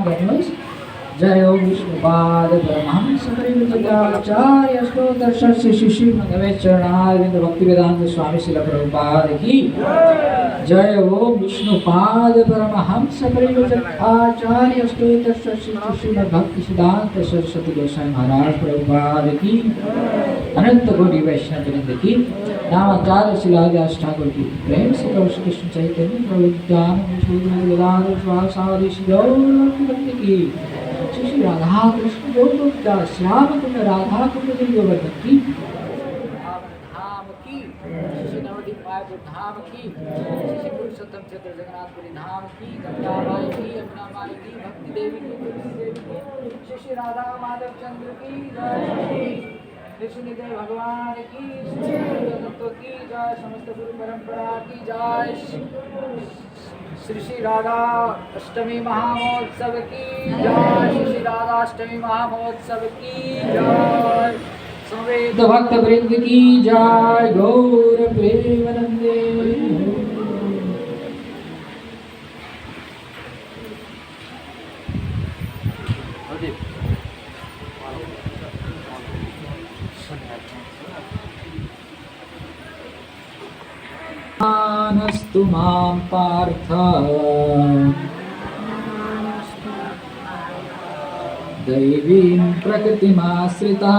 गर्नुहोस्। जय हो विष्णुपाद परमहंस परिव्राजकाचार्य अष्टोत्तर श्री श्री मध्वेश चरणारविंद भक्तिवेदांत स्वामी श्रील प्रभुपाद की जय हो विष्णुपाद परमहंस परिव्राजकाचार्य अष्टोत्तर श्री श्री भक्ति सिद्धांत सरस्वती गोस्वामी महाराज प्रभुपाद की अनंत कोटि वैष्णव वृंद की नामाचार्य शिलादास ठाकुर की प्रेम से प्रभु श्री कृष्ण चैतन्य प्रभु नित्यानंद स्वामी भक्ति की श्री राधा कृष्ण गोलोकदास श्याम कुंड राधा कुंड गोवर्धन की धाम की श्री नवदीप मायापुर धाम की श्री पुरुषोत्तम क्षेत्र जगन्नाथपुरी धाम की गंगा माई की यमुना माई की भक्ति देवी की तुलसी देवी की श्री राधा माधव चंद्र की जय कृष्णदेव भगवान की तत्व की जय समस्त गुरु परंपरा की जय श्री श्री राधा अष्टमी महामहोत्सव की जय श्री राधा अष्टमी महामहोत्सव की जय समवेत भक्त वृंद की जय गौर प्रेमानंदे नस्तु मां पार्थ दैवीं प्रकृतिमाश्रिता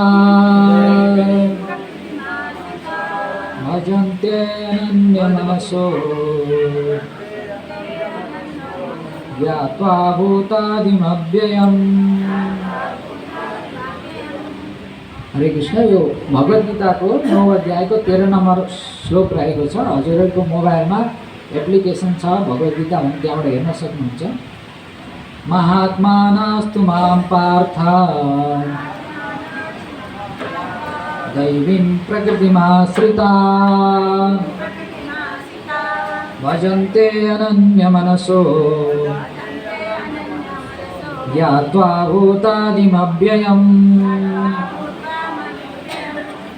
भजन्ते अनन्यमनसो ज्ञात्वा भूतादिमव्ययम्। हरे कृष्ण। यो भगवत गीता को 9 अध्याय को 13 नंबर श्लोक रहेको छ। हजुरहरुको मोबाइलमा एप्लिकेसन छ भगवत गीता भने त्यहाँबाट हेर्न सक्नुहुन्छ। महात्मानस्तु मां पार्थ दैवीं प्रकृतिमाश्रिता भजन्ते अनन्यमनसो ज्ञात्वा भूतादिमव्ययम्।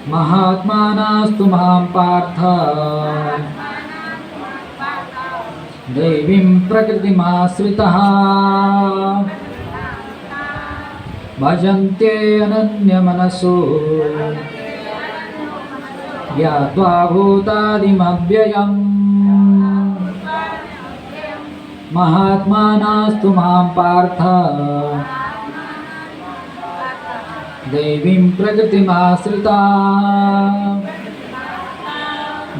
महात्मानस्तु मां पार्थ दैवीं प्रकृतिमाश्रितः भजन्ते अनन्यमनसो ज्ञात्वा भूतादिमव्ययम्। महात्मानस्तु मां पार्थ दैवीं प्रकृतिमाश्रिता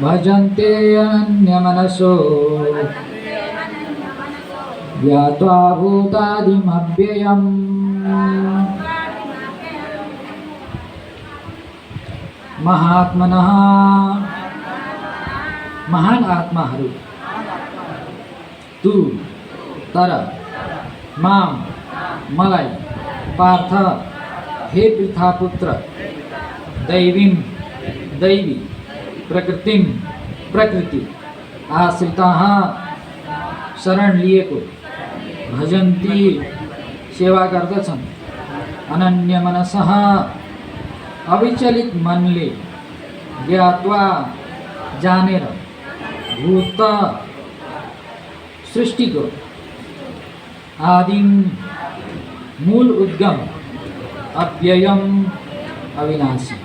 भजन्ते अनन्यमनसो ज्ञात्वा भूतादिमव्ययम्। महात्मनः महान आत्माहरू तू तर माम मलाई पार्थ हे पृथापुत्र दैवीं दैवी प्रकृतिम प्रकृति आश्रिताः शरण लिएको भजन्ती सेवा गर्दछन् अनन्य मनसः अविचलित मनले ज्ञात्वा जानेर भूत सृष्टिको आदिम मूल उद्गम अव्ययम अविनाशी।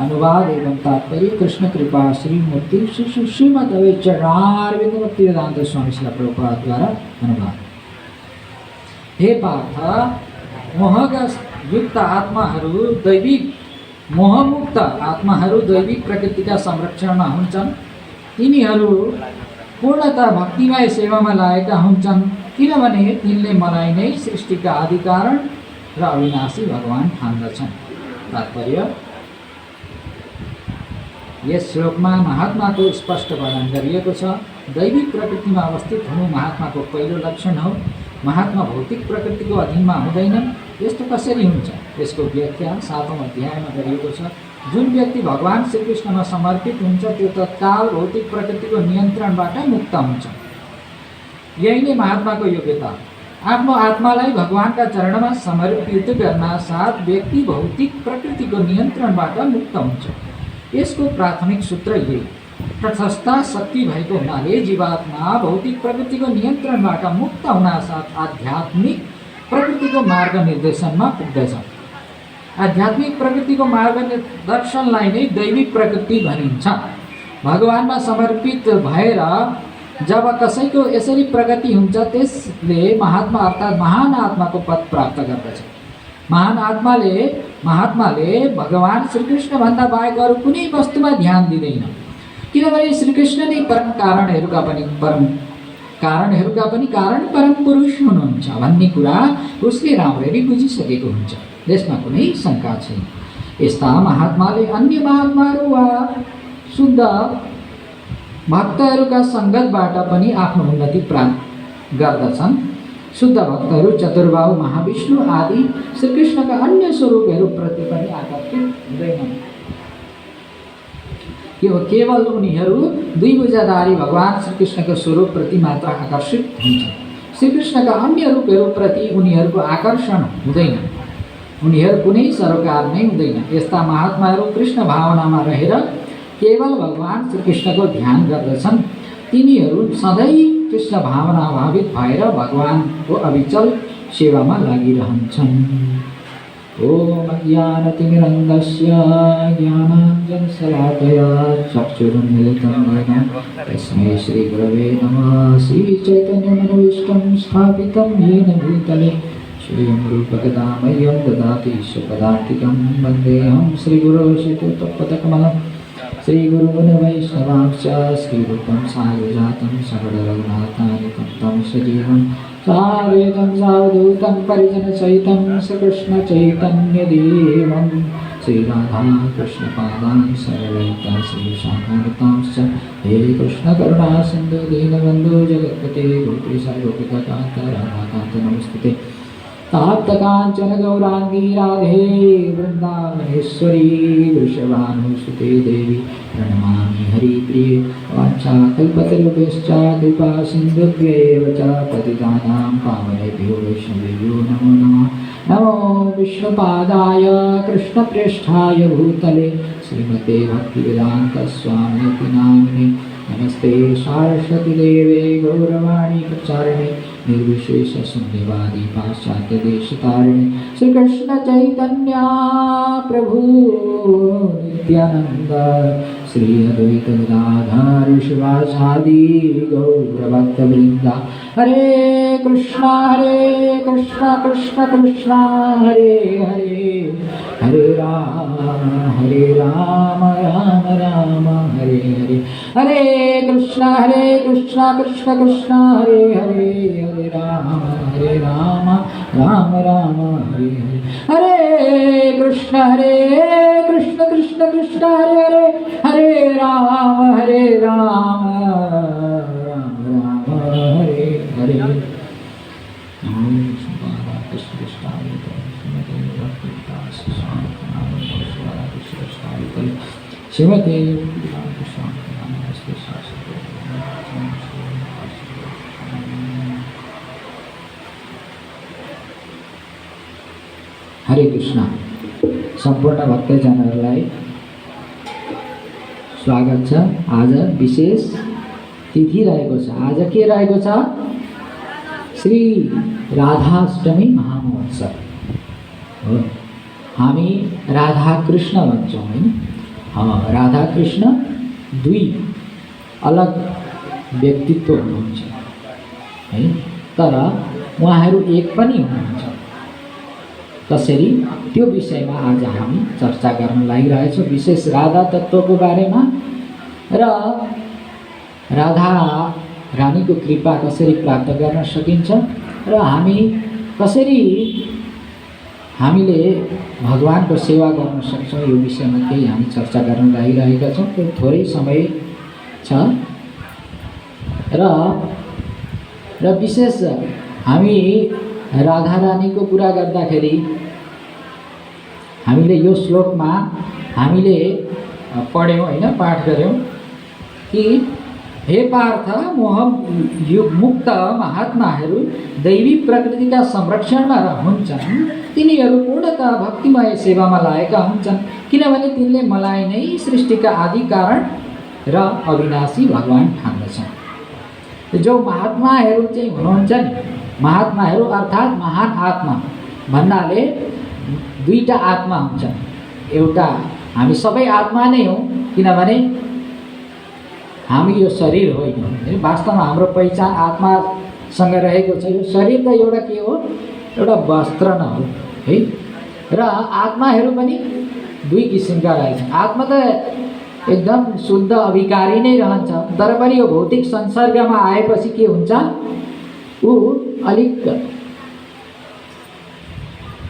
अनुवाद एवं तात्पर्य कृष्ण कृपा श्रीमूर्ति श्री श्रीमद चरणारविंद भक्तिवेदांत स्वामी श्रील प्रभुपाद द्वारा अनुवाद। हे पार्थ मोहका युक्त आत्माहरू दैविक मोहमुक्त आत्माहरू दैविक प्रकृतिका संरक्षणमा हुन्छन्। तिनीहरू पूर्णतः भक्तिमय सेवामा लागेका हुन्छन् किनभने तिनले मलाई नै सृष्टिका आदिकारण र अविनाशी भगवान ठान्दछन्। तात्पर्य यस श्लोकमा महात्माको स्पष्ट वर्णन गरिएको छ। दैविक प्रकृतिमा अवस्थित हुनु महात्माको पहिलो लक्षण हो। महात्मा भौतिक प्रकृतिको अधीनमा हुँदैनन्। यस्तो कसरी हुन्छ? यसको व्याख्या 7औं अध्यायमा गरिएको छ। जुन व्यक्ति भगवान श्रीकृष्णमा समर्पित हुन्छ त्यो तत्काल भौतिक प्रकृतिको नियन्त्रणबाट मुक्त हुन्छ। यही नै महात्माको योग्यता। आफ्नो आत्मालाई भगवानका चरणमा समर्पित गर्न साथ व्यक्ति भौतिक प्रकृतिको नियन्त्रणबाट मुक्त हुन्छ। यसको प्राथमिक सूत्र यही। तटस्थ शक्ति भएको हुनाले जीवात्मा भौतिक प्रकृतिको नियन्त्रणबाट मुक्त हुनासाथ आध्यात्मिक प्रकृतिको मार्ग निर्देशनमा पुग्दछ। आध्यात्मिक प्रकृतिको मार्ग दर्शनलाई नै दैविक प्रकृति भनिन्छ। भगवानमा समर्पित भएर जब कसैको यसरी प्रगति हुन्छ त्यसले महात्मा अर्थात् महान आत्माको पद प्राप्त गर्दछ। महात्माले भगवान श्रीकृष्णभन्दा बाहेक अरू कुनै वस्तुमा ध्यान दिँदैन, किनभने श्रीकृष्ण नै परम कारणहरूका पनि परम पुरुष हुनुहुन्छ भन्ने कुरा उसले राम्ररी बुझिसकेको हुन्छ। यसमा कुनै शङ्का छैन। यस्ता महात्माले अन्य महात्माहरू वा शुद्ध भक्तहरूका सङ्गतबाट पनि आफ्नो उन्नति प्राप्त गर्दछन्। शुद्ध भक्तहरू चतुर्बाहु महाविष्णु आदि श्रीकृष्णका अन्य स्वरूपहरूप्रति पनि आकर्षित हुँदैनन्। केवल उनीहरू दुई भुजाधारी भगवान श्रीकृष्णको स्वरूपप्रति मात्र आकर्षित हुन्छन्। श्रीकृष्णका अन्य रूपहरूप्रति उनीहरूको आकर्षण हुँदैन। उनीहरू कुनै सरोकार नै हुँदैन। यस्ता महात्माहरू कृष्ण भावनामा रहेर केवल भगवान श्रीकृष्णको ध्यान गर्दछन्। तिनीहरू सधैँ कृष्ण भावना भावित भएर भगवानको अविचल सेवामा लागिरहन्छन्। ओम ज्ञानतिमिरन्धस्य ज्ञानाञ्जनशलाकया चक्षुरुन्मिलितं येन तस्मै श्रीगुरवे नमः। श्रीचैतन्यमनोभीष्टं स्थापितं येन भूतले स्वयं रूपकदामह्यं ददाति स्वपदान्तिकं वन्देऽहं श्रीगुरो श्रीयुतपदकमलं। श्रीगुरुन् वैष्णवांश्च श्रीरूपं साग्रजातं सकलरघुनाथानितं तं सजीवं साद्वैतं सावधूतं परिजनसहितं श्रीकृष्णचैतन्यदेवं श्रीराधाकृष्णपादान् सरललिता श्रीशाखान्वितांश्च। हे कृष्णकरुणा सिन्धु दीनबन्धु जगत्पते गोपीशा गोपिकान्त राधाकान्त नमोस्तुते। ताप्तकाञ्चन गौराङ्गी राधे वृन्दावनेश्वरी वृषभानुसुते देवी प्रणमामि हरिप्रिये। वाञ्छाकल्पतरुभ्यश्च कृपा सिन्धुभ्येव च पतितानां पावनेभ्यो वैष्णवेभ्यो नमो नमः। नमो विष्णुपादाय कृष्णप्रेष्ठाय भूतले श्रीमते भक्तिवेदान्तस्वामिनिति नामिने। नमस्ते सरस्वतीदेवे गौरवाणी प्रचारिणे निर्विशेषशून्यवादी पाश्चात्यदेशतारिणे। श्रीकृष्ण चैतन्य प्रभु नित्यानंद श्री अद्वैत गदाधर शिवासादि गौरभक्तवृंदा। हरे कृष्णा कृष्ण कृष्ण हरे हरे हरे राम राम राम हरे हरे। हरे कृष्णा कृष्ण कृष्ण हरे हरे हरे राम राम राम हरे हरे। हरे कृष्ण कृष्ण कृष्ण हरे हरे हरे राम राम हरे हरे। श्रीमते हरे कृष्ण। सम्पूर्ण भक्तजनहरूलाई स्वागत छ। आज विशेष तिथि रहेको छ। आज के रहेको छ? श्री राधाष्टमी महामहोत्सव हो। हामी राधा कृष्ण भन्छौँ हैन। राधा कृष्ण दुई अलग व्यक्तित्व हुनुहुन्छ है, तर उहाँहरू एक पनि हुनुहुन्छ। कसरी त्यो विषयमा आज हामी चर्चा गर्न लागिरहेछौँ। विशेष राधा तत्त्वको बारेमा र राधा रानीको कृपा कसरी प्राप्त गर्न सकिन्छ र हामीले भगवानको सेवा गर्न सक्छौँ, यो विषयमा केही हामी चर्चा गर्न लागिरहेका छौँ। त्यो थोरै समय छ र विशेष हामी राधा रानीको कुरा गर्दाखेरि हामीले यो श्लोकमा हामीले पढ्यौँ हैन, पाठ गर्यौँ कि हे पार्थ, मोहमुक्त महात्माहरू दैवी प्रकृतिका संरक्षणमा हुन्छन्। तिनीहरू पूर्णतः भक्तिमय सेवामा लागेका हुन्छन्, किनभने तिनले मलाई नै सृष्टिका आदि कारण र अविनाशी भगवान ठान्दछन्। जो महात्माहरू चाहिँ हुनुहुन्छ नि, महात्माहरू अर्थात् महान आत्मा, भन्नाले दुईटा आत्मा हुन्छन्। एउटा हामी सबै आत्मा नै हौँ, किनभने हामी यो शरीर होइन। वास्तवमा हाम्रो पहिचान आत्मासँग रहेको छ। यो शरीर त एउटा के हो, एउटा वस्त्र न हो है। र आत्माहरू पनि दुई किसिमका रहेछन्। आत्मा त एकदम शुद्ध अविकारी नै रहन्छ, तर पनि यो भौतिक संसर्गमा आएपछि के हुन्छ, ऊ अलिक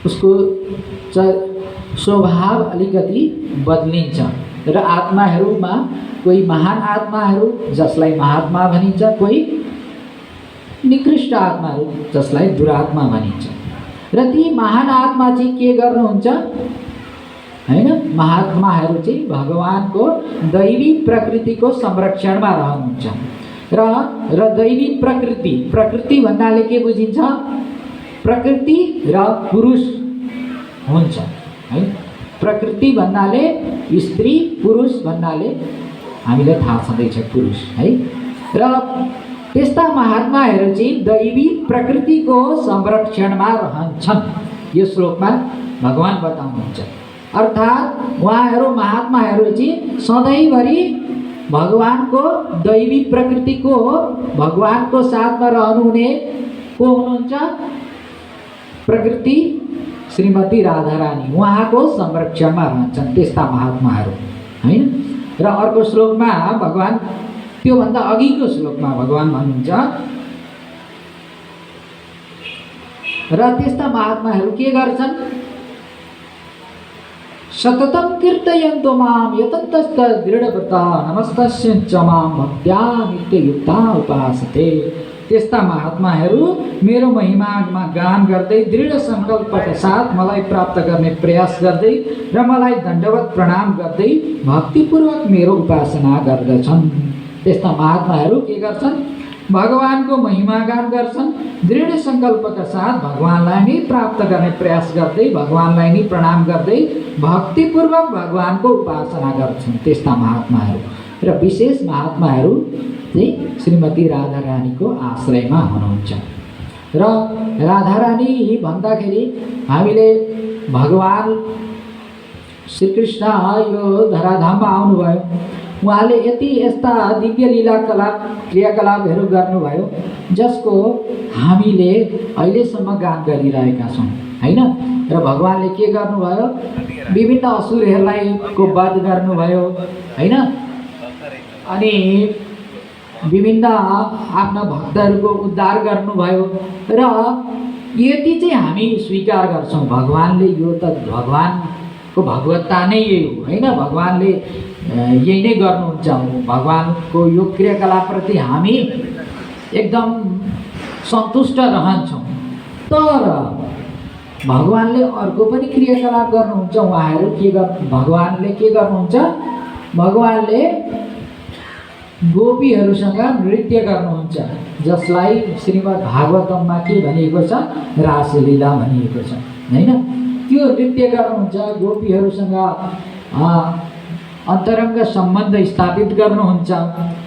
उसको स्वभाव अलिकति बदलिन्छ। र आत्माहरूमा कोही महान आत्माहरू जसलाई महात्मा भनिन्छ, कोही निकृष्ट आत्माहरू जसलाई दुरात्मा भनिन्छ। र ती महान आत्मा चाहिँ के गर्नुहुन्छ हैन, महात्माहरू चाहिँ भगवानको दैवी प्रकृतिको संरक्षणमा रहनुहुन्छ। र दैवी प्रकृति भन्नाले के बुझिन्छ, प्रकृति र पुरुष हुन्छ है। प्रकृति भन्नाले स्त्री, पुरुष भन्नाले हामीलाई थाहा छँदैछ पुरुष है। र त्यस्ता महात्माहरू चाहिँ दैवी प्रकृतिको संरक्षणमा रहन्छन्, यो श्लोकमा भगवान बताउनुहुन्छ। अर्थात् उहाँहरू महात्माहरू चाहिँ सधैँभरि भगवानको दैवी प्रकृतिको, भगवानको साथमा रहनुहुने को हुनुहुन्छ, प्रकृति श्रीमती राधारानी, उहाँको संरक्षणमा रहन्छन् त्यस्ता महात्माहरू हैन। र अर्को श्लोकमा भगवान, त्योभन्दा अघिको श्लोकमा भगवान भन्नुहुन्छ, र त्यस्ता महात्माहरू के गर्छन्, सततं कीर्तयन्तो मां यतन्तस्त दृढव्रता नमस्तस्य च मां भक्त्या नित्ययुक्ता उपासते। त्यस्ता महात्माहरू मेरो महिमामा गान गर्दै दृढ सङ्कल्पका साथ मलाई प्राप्त गर्ने प्रयास गर्दै र मलाई दण्डवत प्रणाम गर्दै भक्तिपूर्वक मेरो उपासना गर्दछन्। त्यस्ता महात्माहरू के गर्छन्, भगवानको महिमा गान गर्छन्, दृढ सङ्कल्पका साथ भगवानलाई नै प्राप्त गर्ने प्रयास गर्दै, भगवानलाई नै प्रणाम गर्दै भक्तिपूर्वक भगवानको उपासना गर्छन् त्यस्ता महात्माहरू। र विशेष महात्माहरू चाहिँ श्रीमती राधारानीको आश्रयमा हुनुहुन्छ। र राधारानी भन्दाखेरि हामीले भगवान श्रीकृष्ण यो धराधाममा आउनुभयो, उहाँले यति यस्ता दिव्य लीला क्रियाकलापहरू गर्नुभयो जसको हामीले अहिलेसम्म गान गरिरहेका छौँ हैन। र भगवानले के गर्नुभयो, विभिन्न असुरहरूलाई को वध गर्नुभयो हैन, अनि विभिन्न आफ्ना भक्तहरूको उद्धार गर्नुभयो। र यति चाहिँ हामी स्वीकार गर्छौँ, भगवानले यो त भगवानको भगवत्ता नै यही हो हैन, भगवानले यही नै गर्नुहुन्छ। भगवानको यो क्रियाकलापप्रति हामी एकदम सन्तुष्ट रहन्छौँ। तर भगवानले अर्को पनि क्रियाकलाप गर्नुहुन्छ। उहाँहरू भगवानले के गर्नुहुन्छ, भगवानले गोपीहरूसँग नृत्य गर्नुहुन्छ, जसलाई श्रीमद् भागवतममा के भनिएको छ, रासलीला भनिएको छ हैन। त्यो नृत्य गर्नुहुन्छ, गोपीहरूसँग अन्तरङ्ग सम्बन्ध स्थापित गर्नुहुन्छ।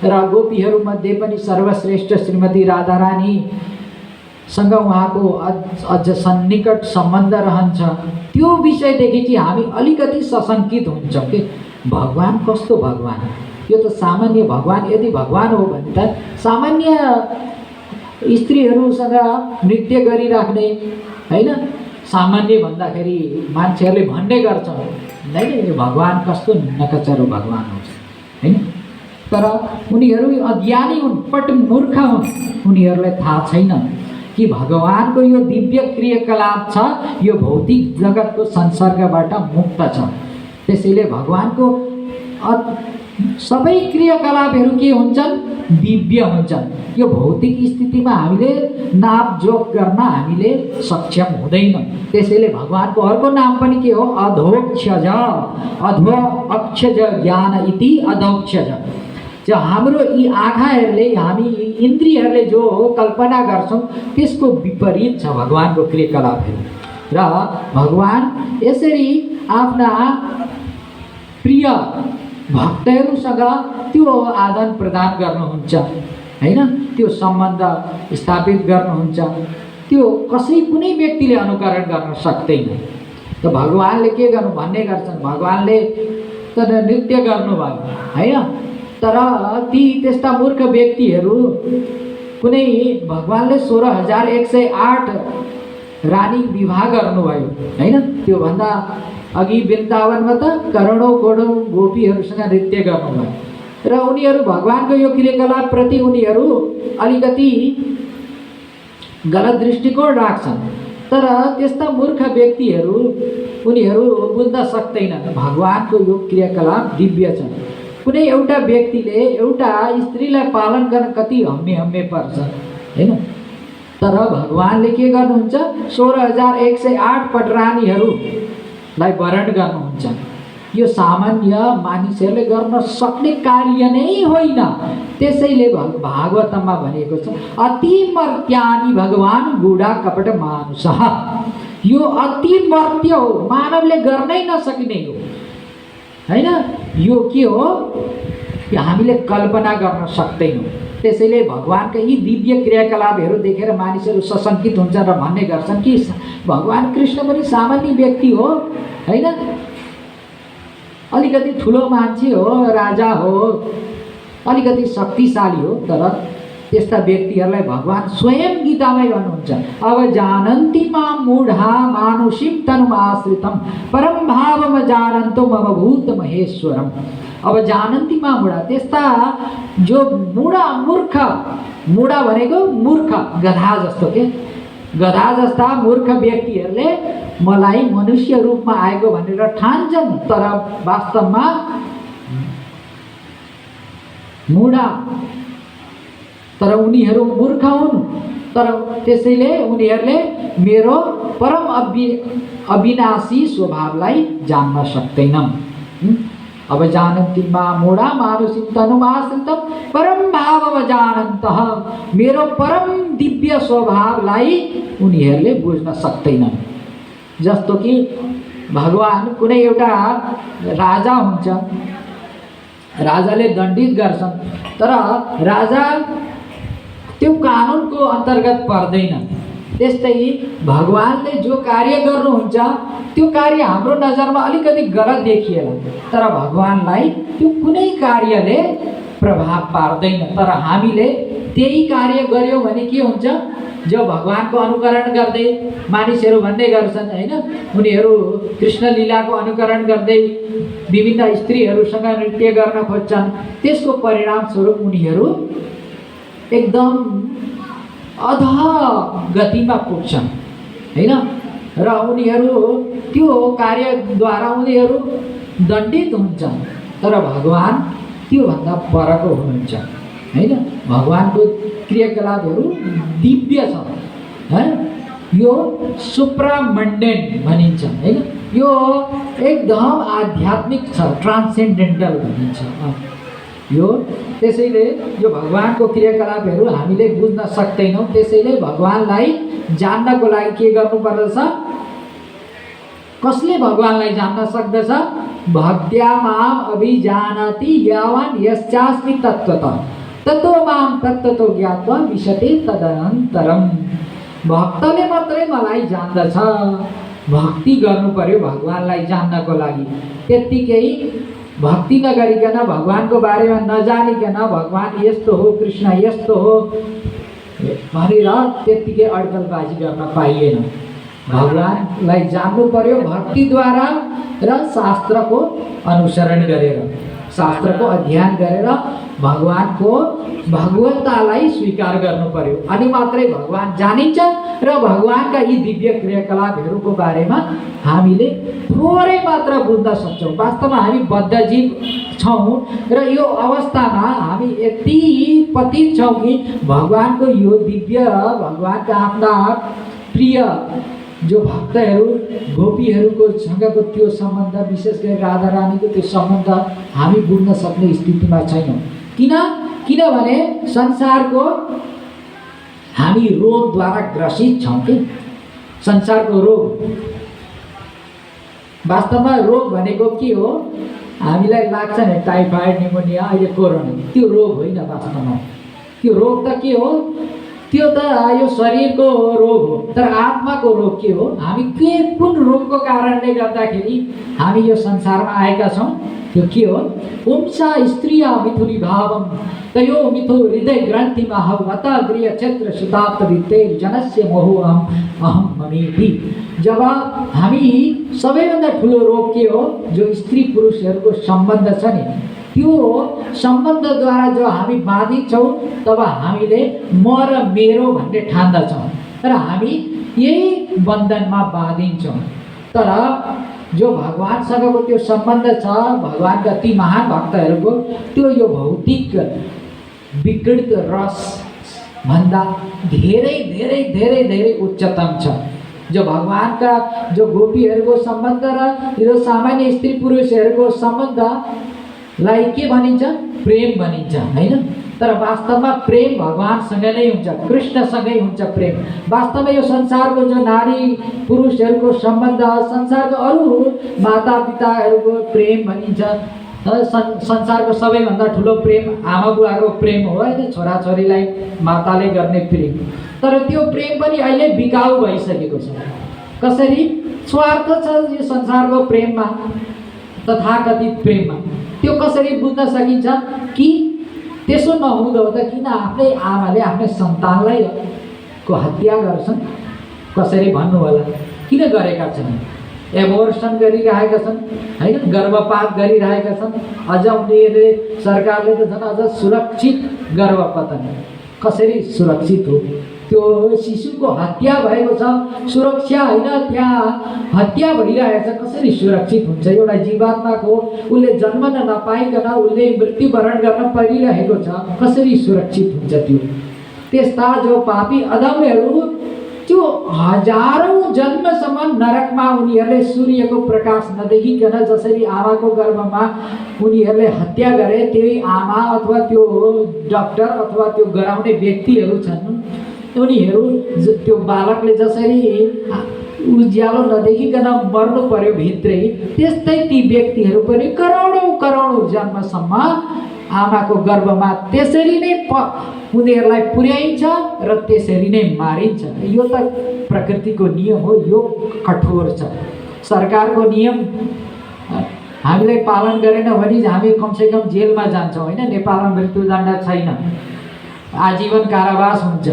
र गोपीहरूमध्ये पनि सर्वश्रेष्ठ श्रीमती राधारानीसँग उहाँको अझ सन्निकट सम्बन्ध रहन्छ। त्यो विषयदेखि चाहिँ हामी अलिकति सशङ्कित हुन्छौँ कि भगवान कस्तो भगवान, यो त सामान्य भगवान, यदि भगवान हो भने त सामान्य स्त्रीहरूसँग नृत्य गरिराख्ने हैन, सामान्य भन्दाखेरि मान्छेहरूले भन्ने गर्छन् नै यो भगवान कस्तो नकचरो भगवान हो हैन। तर उनीहरू अज्ञानी हुन्, पट मूर्ख हुन्, उनीहरूलाई थाहा छैन कि भगवानको यो दिव्य क्रियाकलाप छ, यो भौतिक जगतको संसर्गबाट मुक्त छ। त्यसैले भगवानको सबै क्रियाकलापहरू के हुन्छन्, दिव्य हुन्छन्। यो भौतिक स्थितिमा हामीले नापजोख गर्न हामीले सक्षम हुँदैनौँ। त्यसैले भगवानको अर्को नाम पनि के हो, अधोक्षज, अक्षज ज्ञान इति अधोक्षज। जो हाम्रो यी आँखाहरूले, हामी इन्द्रियहरूले जो कल्पना गर्छौँ त्यसको विपरीत छ भगवानको क्रियाकलापहरू। र भगवान यसरी आफ्ना प्रिय भक्तहरूसँग त्यो आदान प्रदान गर्नुहुन्छ हैन, त्यो सम्बन्ध स्थापित गर्नुहुन्छ। त्यो कुनै व्यक्तिले अनुकरण गर्न सक्दैन। त भगवानले के गर्नु भन्ने गर्छन्, भगवानले त नृत्य गर्नुभयो होइन, तर ती त्यस्ता मूर्ख व्यक्तिहरू कुनै भगवानले 16,108 रानी विवाह गर्नुभयो होइन। त्योभन्दा अघि वृन्दावनमा त करोडौँ करोडौँ गोपीहरूसँग नृत्य गर्नुभयो र उनीहरू भगवानको यो क्रियाकलापप्रति उनीहरू अलिकति गलत दृष्टिकोण राख्छन्। तर त्यस्ता मूर्ख व्यक्तिहरू उनीहरू बुझ्न सक्दैनन् भगवानको यो क्रियाकलाप दिव्य छ। कुनै एउटा व्यक्तिले एउटा स्त्रीलाई पालन गर्न कति हम्मे पर्छ होइन, तर भगवानले के गर्नुहुन्छ 16,108 पटरानीहरूलाई वरण गर्नुहुन्छ। यो सामान्य मानिसहरूले गर्न सक्ने कार्य नै होइन। त्यसैले भागवतमा भनेको छ अति मर्त्यानि भगवान गुडा कपट मानुषः। यो अति मर्त्य हो, मानवले गर्नै नसकिने हो होइन। यो के हो, यो हामीले कल्पना गर्न सक्दैनौँ। त्यसैले भगवानका यी दिव्य क्रियाकलापहरू देखेर मानिसहरू सशङ्कित हुन्छन् र भन्ने गर्छन् कि भगवान कृष्ण पनि सामान्य व्यक्ति हो होइन, अलिकति ठुलो मान्छे हो, राजा हो, अलिकति शक्तिशाली हो। तर त्यस्ता व्यक्तिहरूलाई भगवान स्वयं गीतामै भन्नुहुन्छ अब जानन्ति मां मूढा मानुषीं तनुमाश्रितं परम भावम जानन्तो मम भूत महेश्वरम। अब जानन्ति मां मूढा, त्यस्ता जो मूढा भनेको मूर्ख गधा जस्तो के, गधा जस्ता मूर्ख व्यक्तिहरूले मलाई मनुष्य रूपमा आएको भनेर ठान्छन्, तर वास्तवमा मूढा, तर उनीहरू मूर्ख हुन्। तर त्यसैले उनीहरूले मेरो परम अविनाशी स्वभावलाई जान्न सक्दैनन्। अब जानन्ति मां मूढा मानुषीं तनुमाश्रितं परम भावम जानन्तः, मेरो परम दिव्य स्वभावलाई उनीहरूले बुझ्न सक्दैनन्। जस्तो कि भगवान कुनै एउटा राजा हुन्छ, राजाले दण्डित गर्छन्, तर राजा त्यो कानुनको अन्तर्गत पर्दैन। त्यस्तै भगवानले जो कार्य गर्नुहुन्छ त्यो कार्य हाम्रो नजरमा अलिकति गलत देखिएला, तर भगवानलाई त्यो कुनै कार्यले प्रभाव पार्दैन। तर हामीले त्यही कार्य गर्यौँ भने के हुन्छ, जो भगवानको अनुकरण गर्दै मानिसहरू भन्ने गर्छन् होइन, उनीहरू कृष्ण लीलाको अनुकरण गर्दै विभिन्न स्त्रीहरूसँग नृत्य गर्न खोज्छन्, त्यसको परिणामस्वरूप उनीहरू एकदम अधः गतिमा पुग्छन् होइन, र उनीहरू त्यो कार्यद्वारा उनीहरू दण्डित हुन्छन्। तर भगवान त्योभन्दा परको हुनुहुन्छ होइन। भगवानको क्रियाकलापहरू दिव्य छ है, यो सुप्रामण्डेन भनिन्छ होइन, यो एकदम आध्यात्मिक छ, ट्रान्सेन्डेन्टल भनिन्छ यो। त्यसैले यो भगवानको क्रियाकलापहरू हामीले बुझ्न सक्दैनौँ। त्यसैले भगवानलाई जान्नको लागि के गर्नुपर्दछ, कसले भगवानलाई जान्न सक्दछ, भक्त्या माम अभिजानाति यावान् यश्चास्मि तत्त्वतः ततो माम तत्त्वतो ज्ञात्वा विशते तदनन्तरम। भक्तले मात्रै मलाई जान्दछ। भक्ति गर्नु पर्यो भगवानलाई जान्नको लागि। त्यत्तिकै भक्ति नगरिकन भगवानको बारेमा नजानिकन भगवान यस्तो हो, कृष्ण यस्तो हो भनेर त्यत्तिकै अड्कलबाजी गर्न पाइएन। भगवानलाई जान्नु पर्यो भक्तिद्वारा र शास्त्रको अनुसरण गरेर, शास्त्रको अध्ययन गरेर भगवानको भगवत्तालाई स्वीकार गर्नु पर्यो, अनि मात्रै भगवान जानिन्छ। र भगवानका यी दिव्य क्रियाकलापहरूको बारेमा हामीले थोरै मात्र बुझ्न सक्छौँ। वास्तवमा हामी बद्ध जीव छौँ र यो अवस्थामा हामी यति पतित छौँ कि भगवानको यो दिव्य, भगवानका आफ्ना प्रिय जो भक्तहरू गोपीहरूको सँगको त्यो सम्बन्ध, विशेष गरी राधा रानीको त्यो सम्बन्ध हामी बुझ्न सक्ने स्थितिमा छैनौँ। किनभने संसारको हामी रोगद्वारा ग्रसित छौँ कि संसारको रोग, वास्तवमा रोग भनेको के हो, हामीलाई लाग्छ नि टाइफाइड, निमोनिया, अहिले कोरोना, त्यो रोग होइन। वास्तवमा त्यो रोग त के हो, त्यो त यो शरीरको रोग हो, तर आत्माको रोग के हो? हामी कुन रोगको कारणले गर्दाखेरि हामी यो संसारमा आएका छौँ? त्यो के हो? पुंसा स्त्रिया मिथुनी भावम तयो मिथु हृदय ग्रन्थिमा हवत गृह क्षेत्र सुताप्त वित्तेर जनस्य मोह अहम ममेति। जब हामी सबैभन्दा ठुलो रोग के हो? जो स्त्री पुरुषहरूको सम्बन्ध छ नि, त्यो सम्बन्धद्वारा जो हामी बाँधिन्छौँ, तब हामीले म र मेरो भन्ने ठान्दछौँ र हामी यही बन्धनमा बाँधिन्छौँ। तर जो भगवानसँगको त्यो सम्बन्ध छ, भगवानका ती महान भक्तहरूको, त्यो यो भौतिक विकृत रस भन्दा धेरै धेरै धेरै धेरै उच्चतम छ। जो भगवानका जो गोपीहरूको सम्बन्ध र यो सामान्य स्त्री पुरुषहरूको सम्बन्धलाई के भनिन्छ? प्रेम भनिन्छ, होइन? तर वास्तवमा प्रेम भगवानसँग नै हुन्छ, कृष्णसँगै हुन्छ प्रेम। वास्तवमा यो संसारको जो नारी पुरुषहरूको सम्बन्ध, संसारको अरू माता पिताहरूको प्रेम भनिन्छ। संसारको सबैभन्दा ठुलो प्रेम आमा बुवाको प्रेम हो, होइन? छोराछोरीलाई माताले गर्ने प्रेम। तर त्यो प्रेम पनि अहिले बिकाउ भइसकेको छ। कसरी? स्वार्थ छ यो संसारको प्रेममा, तथाकथित प्रेममा। त्यो कसरी बुझ्न सकिन्छ कि त्यसो नहुँदो त किन आफ्नै आमाले आफ्नै सन्तानलाई को हत्या गर्छन्? कसरी भन्नु होला? किन गरेका छन्? एबोर्सन गरिरहेका छन्, होइन? गर्भपात गरिरहेका छन्। अझ उनीहरूले, सरकारले त झन् अझ सुरक्षित गर्भपतन। कसरी सुरक्षित हो? त्यो शिशुको हत्या भएको छ, सुरक्षा होइन, त्यहाँ हत्या भइरहेछ। कसरी सुरक्षित हुन्छ? एउटा जीवात्माको उसले जन्मन नपाइकन उसले मृत्युवरण गर्न परिरहेको छ, कसरी सुरक्षित हुन्छ त्यो? त्यस्ता जो पापी अधमहरू, त्यो हजारौँ जन्मसम्म नरकमा उनीहरूले सूर्यको प्रकाश नदेखिकन जसरी आमाको गर्भमा उनीहरूले हत्या गरे, त्यही आमा अथवा त्यो डक्टर अथवा त्यो गराउने व्यक्तिहरू छन्, उनीहरू त्यो बालकले जसरी उज्यालो नदेखिकन मर्नु पर्यो भित्रै, त्यस्तै ती व्यक्तिहरू पनि करोडौँ करोडौँ जन्मसम्म आमाको गर्भमा त्यसरी नै उनीहरूलाई पुर्याइन्छ र त्यसरी नै मारिन्छ। यो त प्रकृतिको नियम हो, यो कठोर छ। सरकारको नियम हामीलाई पालन गरेन भने हामी कमसेकम जेलमा जान्छौँ, होइन? नेपालमा मृत्युदण्ड छैन, आजीवन कारावास हुन्छ।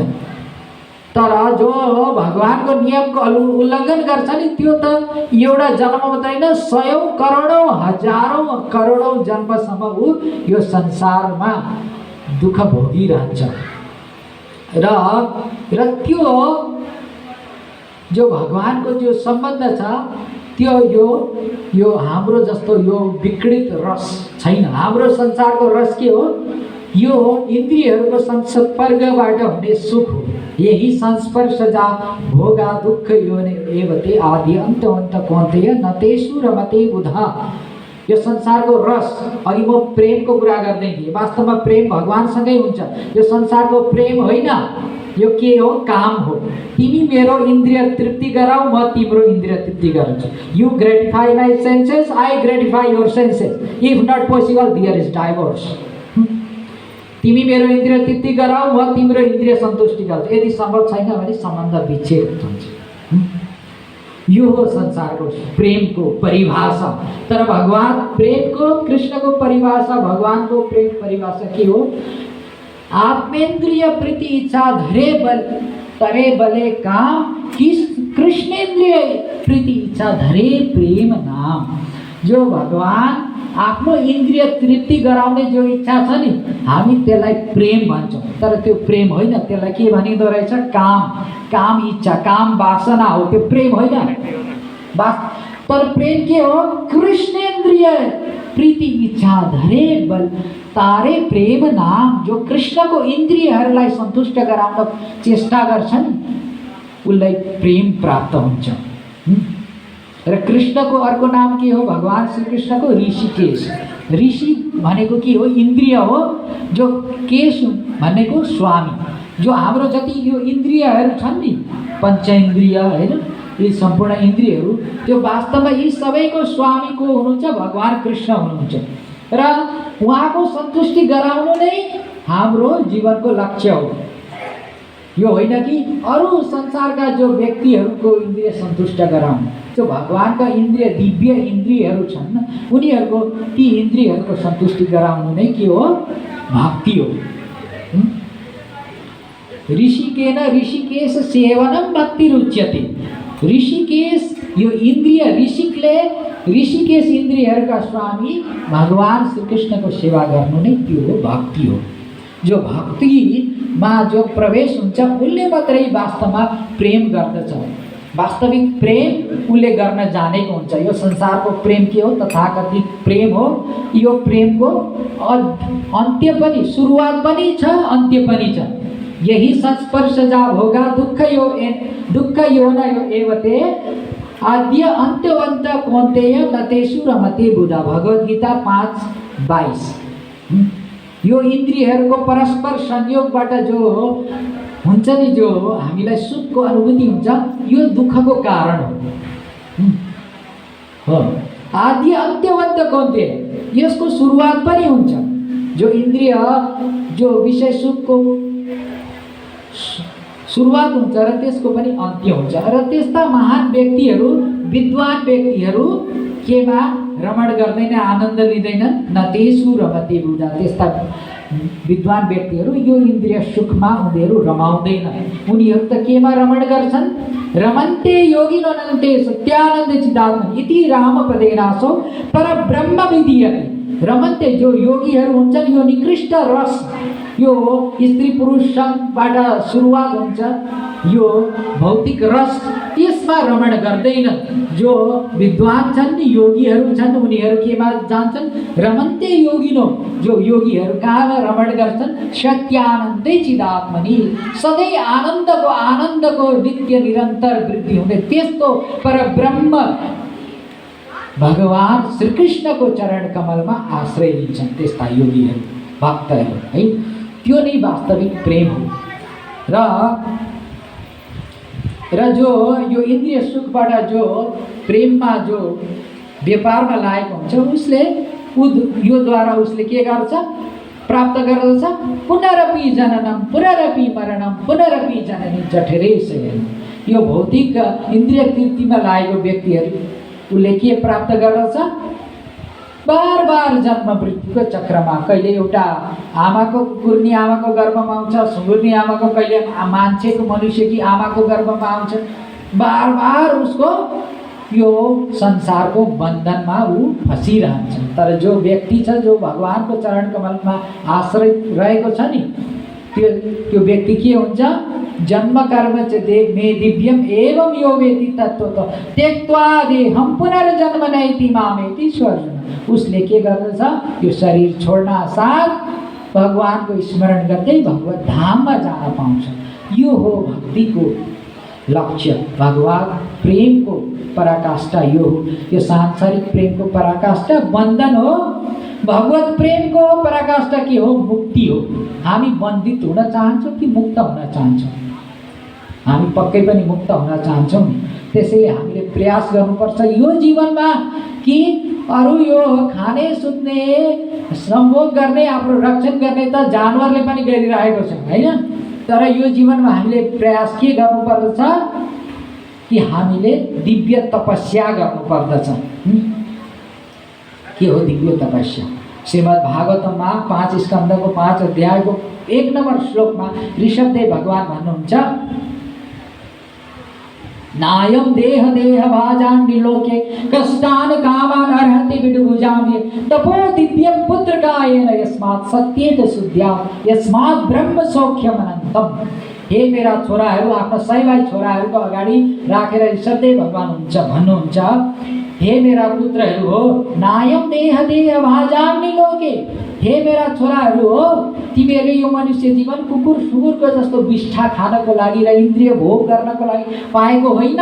तर जो भगवानको नियमको उल्लङ्घन गर्छ नि, त्यो त एउटा जन्म मात्रै होइन, सयौँ करोडौँ हजारौँ करोडौँ जन्मसम्म ऊ यो संसारमा दुःख भोगिरहन्छ। र त्यो जो भगवानको जो सम्बन्ध छ, त्यो यो हाम्रो जस्तो यो विकृत रस छैन। हाम्रो संसारको रस के हो? यो इन्द्रियहरूको संस्पर्शबाट हुने सुख हो। यही संस्पर्श जा भोगा दुःख योनि एवते आदि अन्त अन्त कौन्तेय न तेषु रमते बुधा। यो संसारको रस, अघि म प्रेमको कुरा गर्दै थिएँ, वास्तवमा प्रेम भगवानसँगै हुन्छ। यो संसारको प्रेम होइन, यो के हो? काम हो। तिमी मेरो इन्द्रिय तृप्ति गराऊ, म तिम्रो इन्द्रिय तृप्ति गराउँछु। You gratify my senses, I gratify your senses. If not possible there is divorce. तिमी मेरो इन्द्रिय तृप्ति गराऊ, म तिम्रो इन्द्रिय सन्तुष्टि गर्छु। यदि सम्भव छैन भने सम्बन्ध विच्छेद हुन्छ। यो हो संसारको प्रेमको परिभाषा। तर भगवान प्रेमको, कृष्णको परिभाषा, भगवानको प्रेम परिभाषा के हो? आत्मेन्द्रिय प्रीति इच्छा धरे बल तरे बले काम, कृष्णेन्द्रिय प्रीति इच्छा धरे प्रेम नाम। जो भगवान आफ्नो इन्द्रिय तृप्ति गराउने जो इच्छा छ नि, हामी त्यसलाई प्रेम भन्छौँ। तर त्यो प्रेम होइन, त्यसलाई के भनिँदो रहेछ? काम इच्छा, काम वासना हो, त्यो प्रेम होइन। तर प्रेम के हो? कृष्णेन्द्रिय प्रीति इच्छा धरे बल तारे प्रेम नाम। जो कृष्णको इन्द्रियहरूलाई सन्तुष्ट गराउन चेष्टा गर्छन्, उसलाई प्रेम प्राप्त हुन्छ। र कृष्णको अर्को नाम के हो? भगवान श्री कृष्णको ऋषिकेश। ऋषि भनेको के हो? इन्द्रिय हो। जो केश भनेको स्वामी। जो हाम्रो जति यो इन्द्रियहरू छन् नि, पञ्चेन्द्रिय, होइन? यी सम्पूर्ण इन्द्रियहरू, त्यो वास्तवमा यी सबैको स्वामी को हुनुहुन्छ? भगवान कृष्ण हुनुहुन्छ। र उहाँको सन्तुष्टि गराउनु नै हाम्रो जीवनको लक्ष्य हो। यो होइन कि अरू संसारका जो व्यक्तिहरूको इन्द्रिय सन्तुष्ट गराउँ, जो भगवानका इन्द्रिय दिव्य इन्द्रियहरू छन् उनीहरूको ती इन्द्रियहरूको सन्तुष्टि गराउनु नै के हो? भक्ति हो। ऋषिकेन ऋषिकेश सेवनम भक्ति रुच्यते। ऋषिकेश यो इन्द्रिय ऋषिकेश इन्द्रियहरूका स्वामी भगवान श्रीकृष्णको सेवा गर्नु नै त्यो हो भक्ति हो। जो भक्तिमा जो प्रवेश हुन्छ उसले मात्रै वास्तवमा प्रेम गर्दछ। वास्तविक प्रेम उसले गर्न जानेको हुन्छ। यो संसारको प्रेम के हो? तथाकथित प्रेम हो। यो प्रेमको अन्त्य पनि, सुरुवात पनि छ, अन्त्य पनि छ। यही संस्पर्शजा भोगा दुःख यो न यो एवते आद्य अन्त्यवन्त कौन्तेय लतेषु रमते बुधा। भगवद् गीता 5:22। यो इन्द्रियहरूको परस्पर संयोगबाट जो हुन्छ नि, जो हामीलाई सुखको अनुभूति हुन्छ, यो दुःखको कारण हो। आदि अन्त्यवन्त कौन्तेय, यसको सुरुवात पनि हुन्छ। जो इन्द्रिय जो विषय सुखको सुरुवात हुन्छ र त्यसको पनि अन्त्य हुन्छ। र त्यस्ता महान व्यक्तिहरू, विद्वान व्यक्तिहरू केमा रमण गर्दैन, आनन्द लिँदैनन्? न तेषु रमते बुधा। त्यस्ता विद्वान व्यक्तिहरू यो इन्द्रिय सुखमा उनीहरू रमाउँदैन। उनीहरू त केमा रमण गर्छन्? रमन्ते योगिनो अनन्ते सत्यानन्द चिदात्मन इति रामपदेनासो परब्रह्म विधीयते। रमन्ते जो योगीहरू हुन्छन्, यो निकृष्ट रस, यो स्त्री पुरुष सँगबाट सुरुवात हुन्छ, यो भौतिक रस, त्यसमा रमण गर्दैनन्। जो विद्वान छन्, योगीहरू छन्, उनीहरू केमा जान्छन्? रमन्ते योगिनो, जो योगीहरू कहाँमा रमण गर्छन्? सत्यानन्दै चिदात्मनि, सधैँ आनन्दको नित्य निरन्तर वृद्धि हुने त्यस्तो परब्रह्म भगवान श्रीकृष्णको चरण कमलमा आश्रय लिन्छन् त्यस्ता योगीहरू, भक्तहरू है। त्यो नै वास्तविक प्रेम हो। र जो यो इन्द्रिय सुखबाट जो प्रेममा जो व्यापारमा लागेको हुन्छ, उसले योद्वारा उसले के गर्छ? प्राप्त गर्दछ पुनरपि जननम पुनरपि मरणम पुनरपि जननी जठरे शयन। यो भौतिक इन्द्रिय तृप्तिमा लागेको व्यक्तिहरू उसले के प्राप्त गर्दछ? बार बार जन्म मृत्युको चक्रमा, कहिले एउटा आमाको कुर्नी आमाको गर्भमा आउँछ, सुँगुर्नी आमाको, कहिले मान्छेको मनुष्यकी आमाको गर्भमा आउँछ। बार बार उसको यो संसारको बन्धनमा ऊ फसिरहन्छ। तर जो व्यक्ति छ, जो भगवानको चरण कमलमा आश्रय रहेको छ नि, त्यो व्यक्ति के हुन्छ? जन्म कर्म च मे दिव्यम एवं यो वेति तत्त्वतो त्यक्त्वा देहं पुनर्जन्म नैति मामेति स्वर्जुन। उसले के गर्दछ? यो शरीर छोड्न साथ भगवानको स्मरण गर्दै भगवत धाममा जान पाउँछ। यो हो भक्तिको लक्ष्य। भगवान प्रेमको पराकाष्ठा यो हो। यो सांसारिक प्रेमको पराकाष्ठा बन्धन हो। भगवत प्रेमको पराकाष्ठा के हो? मुक्ति हो। हामी बन्धित हुन चाहन्छौँ कि मुक्त हुन चाहन्छौँ? हामी पक्कै पनि मुक्त हुन चाहन्छौँ। त्यसैले हामीले प्रयास गर्नुपर्छ यो जीवनमा कि अरू यो खाने, सुत्ने, सम्भोग गर्ने, आफ्नो रक्षण गर्ने त जानवरले पनि गरिरहेको छ हैन। तर यो जीवनमा हामीले प्रयास के गर्नुपर्दछ? कि हामीले दिव्य तपस्या गर्नुपर्दछ। के हो दिव्य तपस्या? श्रीमद् भागवतममा 5 स्कन्धको 5 अध्यायको 1 नम्बर श्लोकमा ऋषभदेव भगवान भन्नुहुन्छ, नायम देह भाजान्नि लोके कष्टान कामान अर्हति विडुभुजाम्ये तपो दिव्यम पुत्रकायेन यस्मात् सत्येत शुद्ध्या यस्मात् ब्रह्म सौख्यम अनन्तम। हे मेरा छोराहरू, आफ्नो 6 भाइ छोराहरूको अगाडि राखेर ऋषभदेव भगवान भन्नुहुन्छ, हे मेरा पुत्रहरू हो, नायम देह भाजान्नि लोके, हे मेरा छोराहरू हो, तिमीहरूले यो मनुष्य जीवन कुकुर सुँगुरको जस्तो विष्ठा खानको लागि र इन्द्रिय भोग गर्नको लागि पाएको होइन।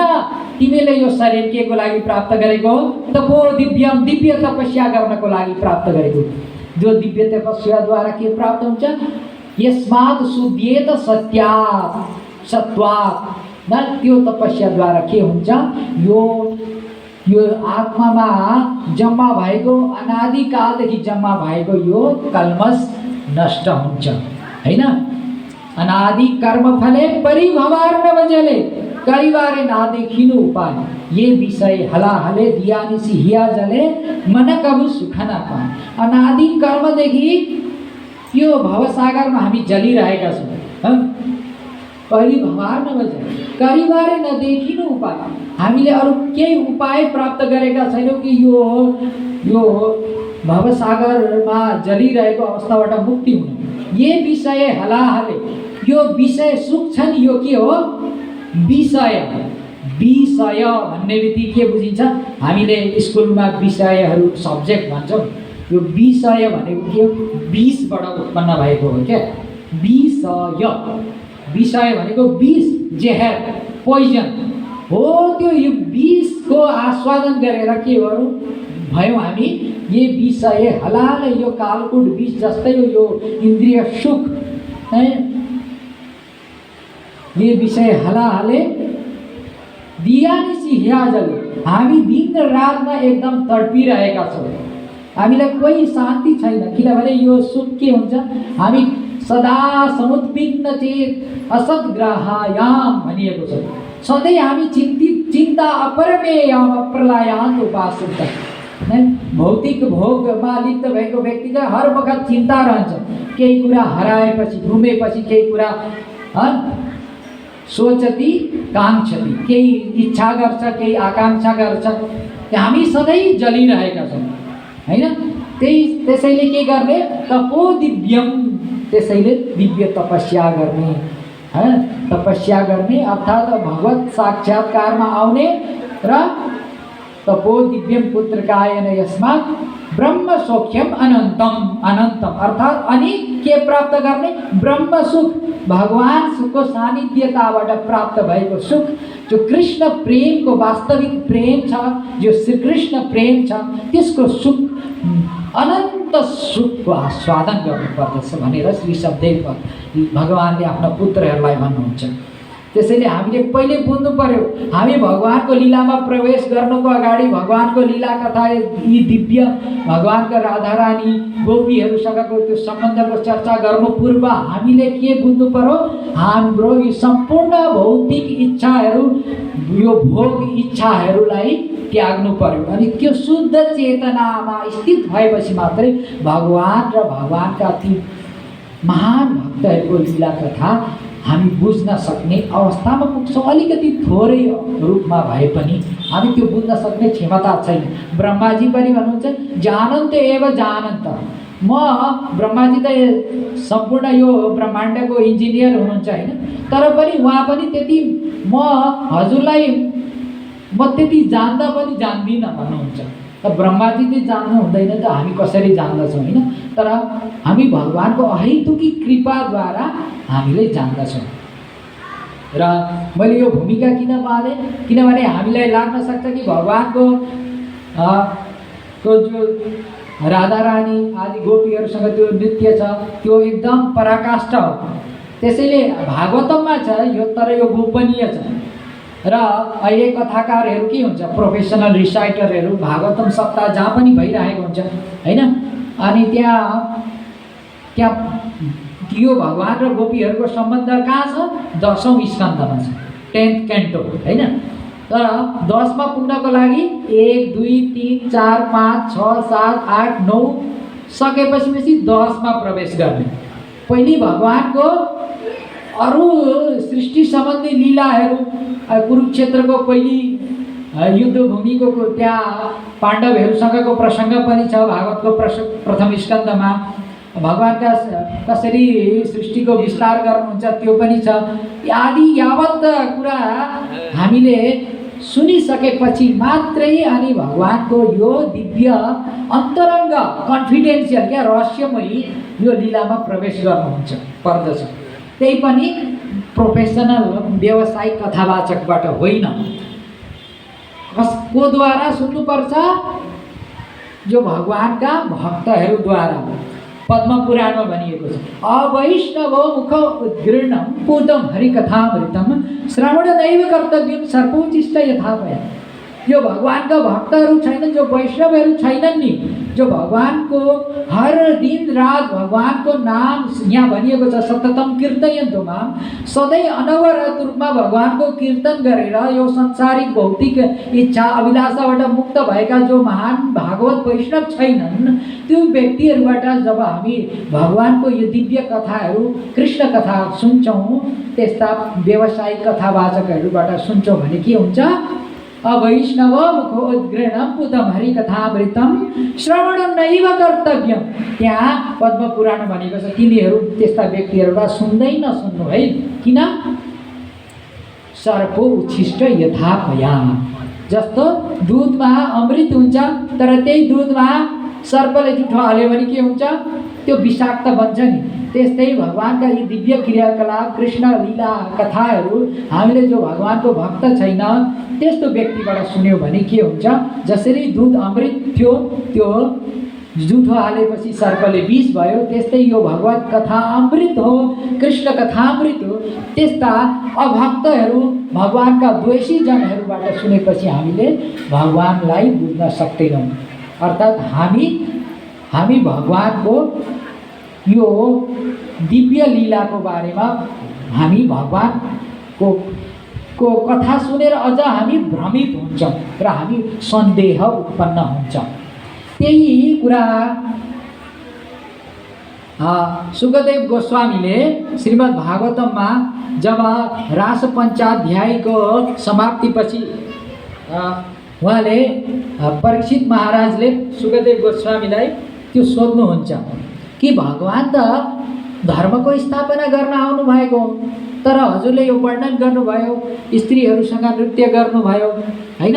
तिमीले यो शरीर के को लागि प्राप्त गरेको हो? तपो दिव्यम, दिव्य तपस्या गर्नको लागि प्राप्त गरेको। जो दिव्य तपस्याद्वारा के प्राप्त हुन्छ? यस्मात् शुद्ध्येत सत्यात् सत्वात्। न त्यो तपस्याद्वारा के हुन्छ? यो आत्मामा जम्मा भएको, अनादिकालदेखि जम्मा भएको यो कल्मस नष्ट हुन्छ हैन। अनादि कर्म फले परिभवार्णव जले करिवारे ना देखिनु उपाय ये विषय हलाहले दियानिसी हिया जले मन कबु सुख न पाए। अनादि कर्मदेखि यो भवसागरमा हामी जलिरहेका छौँ। परिभवार्णव जले करिवारे नदेखिनु उपाय, हामीले अरू केही उपाय प्राप्त गरेका छैनौँ कि यो भवसागरमा जलिरहेको अवस्थाबाट मुक्ति हुनु। ये विषय हलाहले, यो विषय सुख छ नि, यो के हो? विषय। विषय भन्ने बित्तिकै के बुझिन्छ? हामीले स्कुलमा विषयहरू सब्जेक्ट भन्छौँ। यो विषय भनेको के हो? विषबाट उत्पन्न भएको हो क्या विषय। विषय भनेको विष, जेहर, पोइजन हो। त्यो यो विषको आस्वादन गरेर के गरौँ भयौँ हामी? ये विषय हलाल, यो कालकुट विष जस्तै हो यो इन्द्रिय सुख है। ये विषय हलाहले दियानिसी हियाजले, हामी दिन रातमा एकदम तडपिरहेका छौँ। हामीलाई कोही शान्ति छैन, किनभने यो सुख के हुन्छ? हामी सदा समुद्विग्न चेत असद्ग्राहायाम भनिएको छ। सधैँ हामी चिन्तित, चिन्ता अपरमेयाम अप्रलयान्त उपासित। भौतिक भोगमा लिप्त भएको व्यक्तिलाई हर वखत चिन्ता रहन्छ। केही कुरा हराएपछि, गुमेपछि, केही कुरा सोचती काङ्क्षती, केही इच्छा गर्छ, केही आकाङ्क्षा गर्छ। हामी सधैँ जलिरहेका छौँ होइन। त्यसैले के गर्ने? तपो दिव्यम, त्यसैले दिव्य तपस्या गर्ने। तपस्या गर्ने अर्थात् भगवत साक्षात्कारमा आउने र तपो दिव्यम पुत्रकायन यस्मात् ब्रह्म सौख्यम अनन्तम। अनन्तम अर्थात् अनि के प्राप्त गर्ने? ब्रह्म सुख, भगवान सुखको सानिध्यताबाट प्राप्त भएको सुख, जो कृष्ण प्रेमको वास्तविक प्रेम छ, जो श्री कृष्ण प्रेम छ, त्यसको सुख, अनन्त सुखको आस्वादन गर्नुपर्दछ भनेर श्री सदेव भगवानले आफ्ना पुत्रहरूलाई भन्नुहुन्छ। त्यसैले हामीले पहिले बुझ्नु पर्यो, हामी भगवानको लीलामा प्रवेश गर्नुको अगाडि भगवानको लीला कथा, यी दिव्य भगवानका राधारानी गोपीहरूसँगको त्यो सम्बन्धको चर्चा गर्नु पूर्व हामीले के बुझ्नु पर्यो? हाम्रो यी सम्पूर्ण भौतिक इच्छाहरू, यो भोग इच्छाहरूलाई त्याग्नु पर्यो। अनि त्यो शुद्ध चेतनामा स्थित भएपछि मात्रै भगवान र भगवानका ती महान भक्तहरूको लीला कथा हामी बुझ्न सक्ने अवस्थामा पुग्छौँ। अलिकति थोरै रूपमा भए पनि हामी त्यो बुझ्न सक्ने क्षमता छैन। ब्रह्माजी पनि भन्नुहुन्छ जानन्त एव जानन्त। म ब्रह्माजी त सम्पूर्ण यो ब्रह्माण्डको इन्जिनियर हुनुहुन्छ होइन, तर पनि उहाँ पनि त्यति म हजुरलाई म त्यति जान्दा पनि जान्दिनँ भन्नुहुन्छ। त ब्रह्माजी चाहिँ जान्नु हुँदैन त हामी कसरी जान्दछौँ होइन? तर हामी भगवानको अहेतुकी कृपाद्वारा हामीले जान्दछौँ। र मैले यो भूमिका किन बाँधेँ? किनभने हामीलाई लाग्न सक्छ कि भगवानको जो राधारानी आदि गोपीहरूसँग त्यो नृत्य छ त्यो एकदम पराकाष्ठा हो। त्यसैले भागवतममा छ यो, तर यो गोपनीय छ। र अहिले कथाकारहरू के हुन्छ? प्रोफेसनल रिसाइटरहरू भागवतम सप्ताह जहाँ पनि भइरहेको हुन्छ होइन। अनि त्यहाँ यो भगवान र गोपीहरूको सम्बन्ध कहाँ छ? 10औं स्कन्धमा छ, 10th क्यान्टो होइन। तर 10मा पुग्नको लागि 1 2 3 4 5 6 7 8 9 सकेपछि 10मा प्रवेश गर्ने। पहिले भगवानको अरू सृष्टि सम्बन्धी लीलाहरू, कुरुक्षेत्रको पहिली युद्धभूमिको त्यहाँ पाण्डवहरूसँगको प्रसङ्ग पनि छ भागवतको प्रथम स्कन्धमा। भगवानका कसरी सृष्टिको विस्तार गर्नुहुन्छ त्यो पनि छ। आदि यावत कुरा हामीले सुनिसकेपछि मात्रै अनि भगवानको यो दिव्य अन्तरङ्ग कन्फिडेन्सियल क्या रहस्यमयी यो लीलामा प्रवेश गर्नुहुन्छ पर्दछ। त्यही पनि प्रोफेसनल व्यावसायिक कथावाचकबाट होइन। कसको द्वारा सुन्नुपर्छ? जो भगवानका भक्तहरूद्वारा। पद्म पुराणमा भनिएको छ अवैष्णवो मुख उद्गीर्णं पूतं हरिकथामृतं श्रवणनैव कर्तव्यं सर्पोचिष्ट यथापय। यो भगवानका भक्तहरू छैनन्, जो वैष्णवहरू छैनन् नि, जो भगवानको हर दिन रात भगवानको नाम यहाँ भनिएको छ सततम कीर्तयन्तु माम, सधैँ अनवरत रूपमा भगवानको कीर्तन गरेर यो संसारिक भौतिक इच्छा अभिलाषाबाट मुक्त भएका जो महान भागवत वैष्णव छैनन् त्यो व्यक्तिहरूबाट जब हामी भगवानको यो दिव्य कथाहरू कृष्ण कथा सुन्छौँ, त्यस्ता व्यावसायिक कथावाचकहरूबाट सुन्छौँ भने के हुन्छ? अवैष्णव मुखोद्घृणम पुतम हरिकथामृतम श्रवणं नैव कर्तव्यम। त्यहाँ पद्म पुराण भनेको छ तिनीहरू त्यस्ता व्यक्तिहरूबाट सुन्दै नसुन्नु है। किन? सर्पो उच्छिष्ट यथा पया, जस्तो दुधमा अमृत हुन्छ तर त्यही दुधमा सर्पले जुठो हाल्यो भने के हुन्छ? त्यो विषाक्त बन्छ नि। त्यस्तै भगवानका यी दिव्य क्रियाकलाप कृष्ण लीला कथाहरू हामीले जो भगवानको भक्त छैन त्यस्तो व्यक्तिबाट सुन्यो भने के हुन्छ? जसरी दुध अमृत थियो त्यो जुठो हालेपछि सर्पले विष भयो, त्यस्तै यो भगवत कथा अमृत हो, कृष्ण कथा अमृत हो। त्यस्ता अभक्तहरू भगवानका द्वेषी जनहरूबाट सुनेपछि हामीले भगवानलाई बुझ्न सक्दैनौँ। अर्थात् हामी भगवानको यो दिव्य लीलाको बारेमा हामी भगवानको कथा सुनेर अझ हामी भ्रमित हुन्छौँ र हामी सन्देह उत्पन्न हुन्छ। त्यही कुरा सुखदेव गोस्वामीले श्रीमद् भागवतममा जब रास पञ्चाध्यायको समाप्तिपछि उहाँले परीक्षित महाराजले सुखदेव गोस्वामीलाई त्यो सोध्नुहुन्छ कि भगवान त धर्मको स्थापना गर्न आउनु भएको, तर हजुरले यो वर्णन गर्नुभयो स्त्रीहरूसँग नृत्य गर्नुभयो हैन,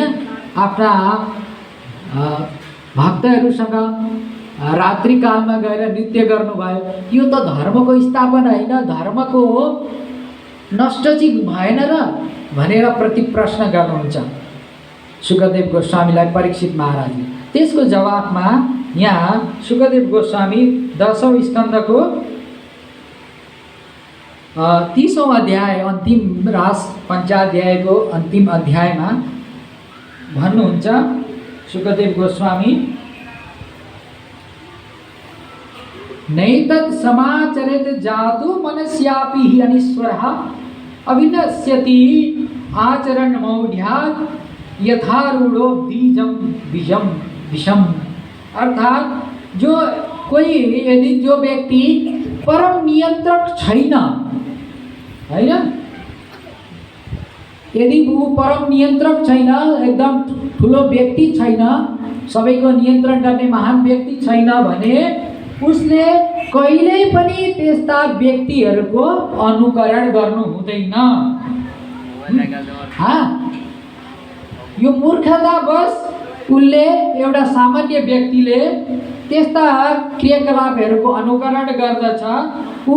आफ्ना भक्तहरूसँग रात्रिकालमा गएर नृत्य गर्नुभयो, यो त धर्मको स्थापना होइन, धर्मको नष्ट चाहिँ भएन र भनेर प्रति प्रश्न गर्नुहुन्छ सुखदेव गोस्वामीलाई परीक्षित महाराजले। त्यसको जवाफमा यहाँ सुखदेव गोस्वामी 10औं स्कन्धको 30औं अध्याय अन्तिम रास पञ्चाध्यायको अन्तिम अध्यायमा भन्नुहुन्छ सुखदेव गोस्वामी, नैतत् समाचरेत जातु मनस्यापि हि अनीश्वरः अविनश्यति आचरण मौढ्यात् यथारूढ़ो बीजम बीजम विषम। अर्थात जो कोई यदि जो व्यक्ति परम नियन्त्रक छैन हैन, यदि वो परम नियन्त्रक छैन, एकदम ठुलो व्यक्ति छैन, सबैको नियन्त्रण गर्ने महान व्यक्ति छैन भने उसले कहिल्यै पनि त्यस्ता व्यक्तिहरूको अनुकरण गर्नु हुँदैन। यो मूर्खता बस उसले एउटा सामान्य व्यक्तिले त्यस्ता क्रियाकलापहरूको अनुकरण गर्दछ, ऊ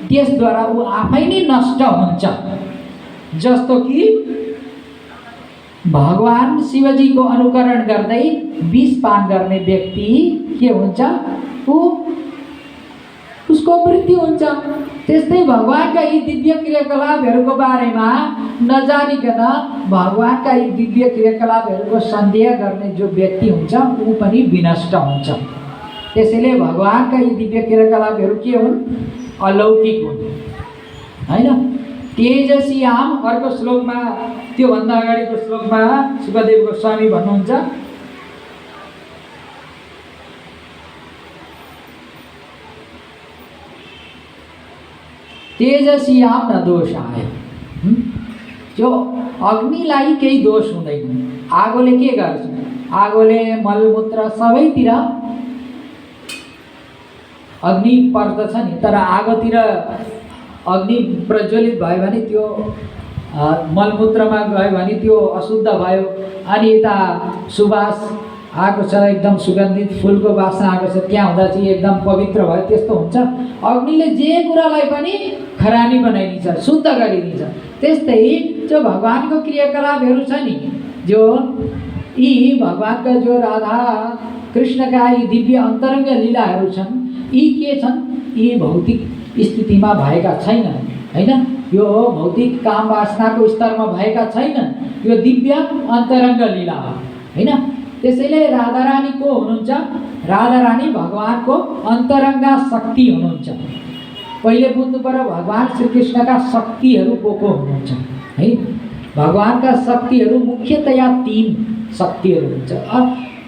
त्यसद्वारा ऊ आफै नै नष्ट हुन्छ। जस्तो कि भगवान शिवजीको अनुकरण गर्दै विष पान गर्ने व्यक्ति के हुन्छ? उसको मृत्यु हुन्छ। त्यस्तै भगवानका यी दिव्य क्रियाकलापहरूको बारेमा नजानिकन भगवानका यी दिव्य क्रियाकलापहरूको सन्देह गर्ने जो व्यक्ति हुन्छ ऊ पनि विनष्ट हुन्छ। त्यसैले भगवानका यी दिव्य क्रियाकलापहरू के हुन्? अलौकिक हुन् हैन। तेजस्याम अर्को श्लोकमा, त्योभन्दा अगाडिको श्लोकमा सुखदेव गोस्वामी भन्नुहुन्छ, तेजस्याम न दोषाय। जो अग्निलाई केही दोष हुँदैन। आगोले के गर्छ? आगोले मलमूत्र सबैतिर अग्नि पर्दछ नि, तर आगोतिर अग्नि प्रज्वलित भयो भने त्यो मलमूत्रमा गयो भने त्यो अशुद्ध भयो। अनि यता सुवास आएको छ, एकदम सुगन्धित फुलको वासना आएको छ, त्यहाँ हुँदा चाहिँ एकदम पवित्र भयो। त्यस्तो हुन्छ। अग्निले जे कुरालाई पनि खरानी बनाइदिन्छ, शुद्ध गरिदिन्छ। त्यस्तै जो भगवानको क्रियाकलापहरू छ नि, जो यी भगवानका जो राधा कृष्णका यी दिव्य अन्तरङ्ग लीलाहरू छन्, यी के छन्? यी भौतिक स्थितिमा भएका छैनन् हैन। यो भौतिक काम वासनाको स्तरमा भएका छैनन्, यो दिव्य अन्तरङ्ग लीला हो हैन। त्यसैले राधारानी को हुनुहुन्छ? राधारानी भगवानको अन्तरङ्गा शक्ति हुनुहुन्छ। पहिले बुझ्नु पर्यो भगवान श्रीकृष्णका शक्तिहरू को हुनुहुन्छ है। भगवानका शक्तिहरू मुख्यतया 3 शक्तिहरू हुन्छ।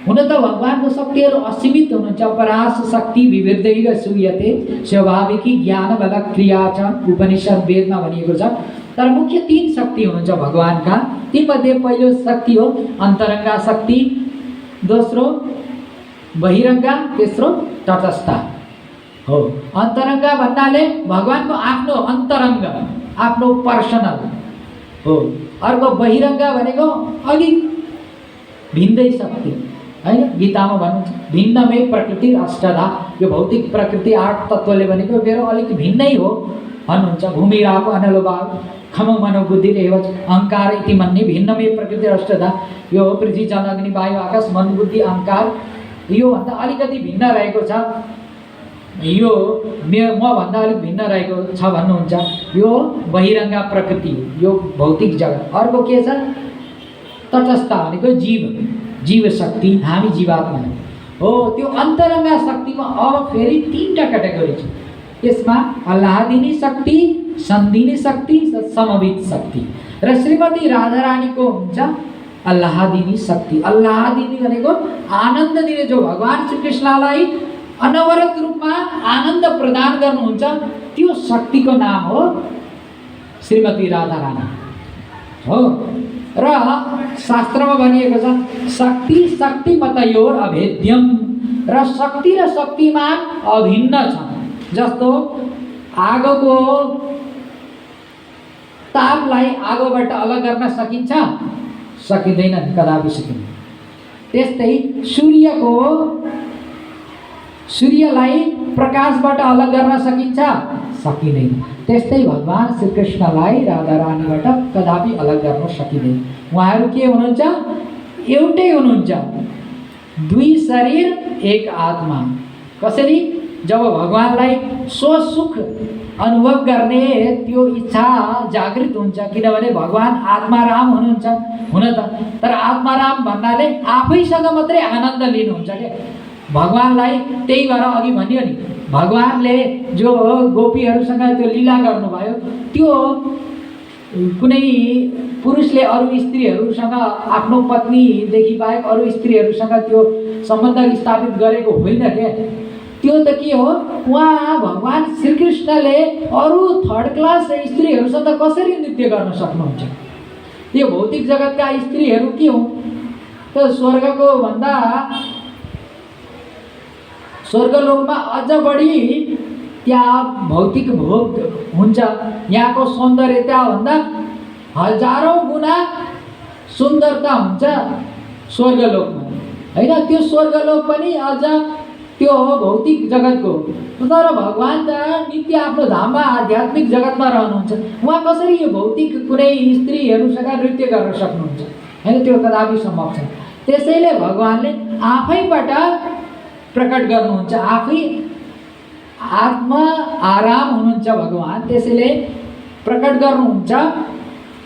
हुन त भगवानको शक्तिहरू असीमित हुनुहुन्छ। पराश शक्ति विविधैः सूयते स्वाभाविकी ज्ञान बल क्रिया च उपनिषद वेदमा भनिएको छ। तर मुख्य 3 शक्ति हुनुहुन्छ भगवानका। तीमध्ये पहिलो शक्ति हो अन्तरङ्गा शक्ति, दोस्रो बहिरङ्गा, तेस्रो तटस्थ हो। अन्तरङ्गा भन्नाले भगवानको आफ्नो अन्तरङ्ग, आफ्नो पर्सनल हो। अर्को बहिरङ्गा भनेको अलिक भिन्दै शक्ति हैन। गीतामा भन्नुहुन्छ भिन्नमै प्रकृति अष्टधा। यो भौतिक प्रकृति 8 तत्त्वले भनेको मेरो अलिक भिन्नै हो भन्नुहुन्छ। भूमिरापो अनलोभाव खम मनो बुद्धि एवं अहङ्कार इति मन्ये भिन्नमै प्रकृति अष्टधा। यो पृथ्वी जल अग्नि वायु आकाश मन बुद्धि अहङ्कार, यो भन्दा अलिकति भिन्न रहेको छ, यो म भन्दा अलिक भिन्न रहेको छ भन्नुहुन्छ। यो बहिरङ्गा प्रकृति, यो भौतिक जगत। अर्को के छ? तटस्थ भनेको जीव शक्ति, हामी जीवात्मा हो। त्यो अन्तरङ्गा शक्तिमा अब फेरि 3टा क्याटेगोरी छ। यसमा अल्लाहदिनी शक्ति, सन्दिनी शक्ति, समवेत शक्ति। र श्रीमती राधारानीको हुन्छ अल्लाहदिनी शक्ति। अल्लाहदिनी भनेको आनन्द दिने, जो भगवान श्रीकृष्णलाई अनवरत रूपमा आनन्द प्रदान गर्नुहुन्छ, त्यो शक्तिको नाम हो श्रीमती राधारानी हो। र शास्त्रमा भनिएको छ शक्ति शक्तिमतयोर अभेद्यम। र शक्ति र शक्तिमान अभिन्न छन्। जस्तो आगोको तापलाई आगोबाट अलग गर्न सकिन्छ? सकिँदैन, कदापि सकिँदैन। त्यस्तै सूर्यलाई प्रकाशबाट अलग गर्न सकिन्छ? सकिँदैन। त्यस्तै भगवान श्रीकृष्णलाई राधारानीबाट कदापि अलग गर्न सकिँदैन। उहाँहरू के हुनुहुन्छ? एउटै हुनुहुन्छ। 2 शरीर 1 आत्मा। कसरी? जब भगवानलाई स्वसुख अनुभव गर्ने त्यो इच्छा जागृत हुन्छ, किनभने भगवान आत्माराम हुनुहुन्छ हुन त। तर आत्माराम भन्नाले आफैसँग मात्रै आनन्द लिनुहुन्छ क्या भगवानलाई। त्यही भएर अघि भनियो नि, भगवानले जो गोपीहरूसँग त्यो लीला गर्नुभयो, त्यो कुनै पुरुषले अरू स्त्रीहरूसँग, आफ्नो पत्नीदेखि बाहेक अरू स्त्रीहरूसँग त्यो सम्बन्ध स्थापित गरेको होइन क्या। त्यो त के हो? उहाँ भगवान श्रीकृष्णले अरू 3rd क्लास स्त्रीहरूसँग कसरी नृत्य गर्न सक्नुहुन्छ? यो भौतिक जगतका स्त्रीहरू के हुन्? त स्वर्गको भन्दा स्वर्गलोकमा अझ बढी त्यहाँ भौतिक भोग हुन्छ। यहाँको सौन्दर्यताभन्दा हजारौँ गुणा सुन्दरता हुन्छ स्वर्गलोकमा हैन। त्यो स्वर्गलोक पनि अझ त्यो भौतिक जगतको। तर भगवान त नित्य आफ्नो धाममा आध्यात्मिक जगतमा रहनुहुन्छ। उहाँ कसरी यो भौतिक कुनै स्त्रीहरूसँग नृत्य गर्न सक्नुहुन्छ? हैन, त्यो कदापि सम्भव छैन। त्यसैले भगवानले आफैबाट प्रकट गर्नुहुन्छ। आफै आत्मा आराम हुनुहुन्छ भगवान। त्यसैले प्रकट गर्नुहुन्छ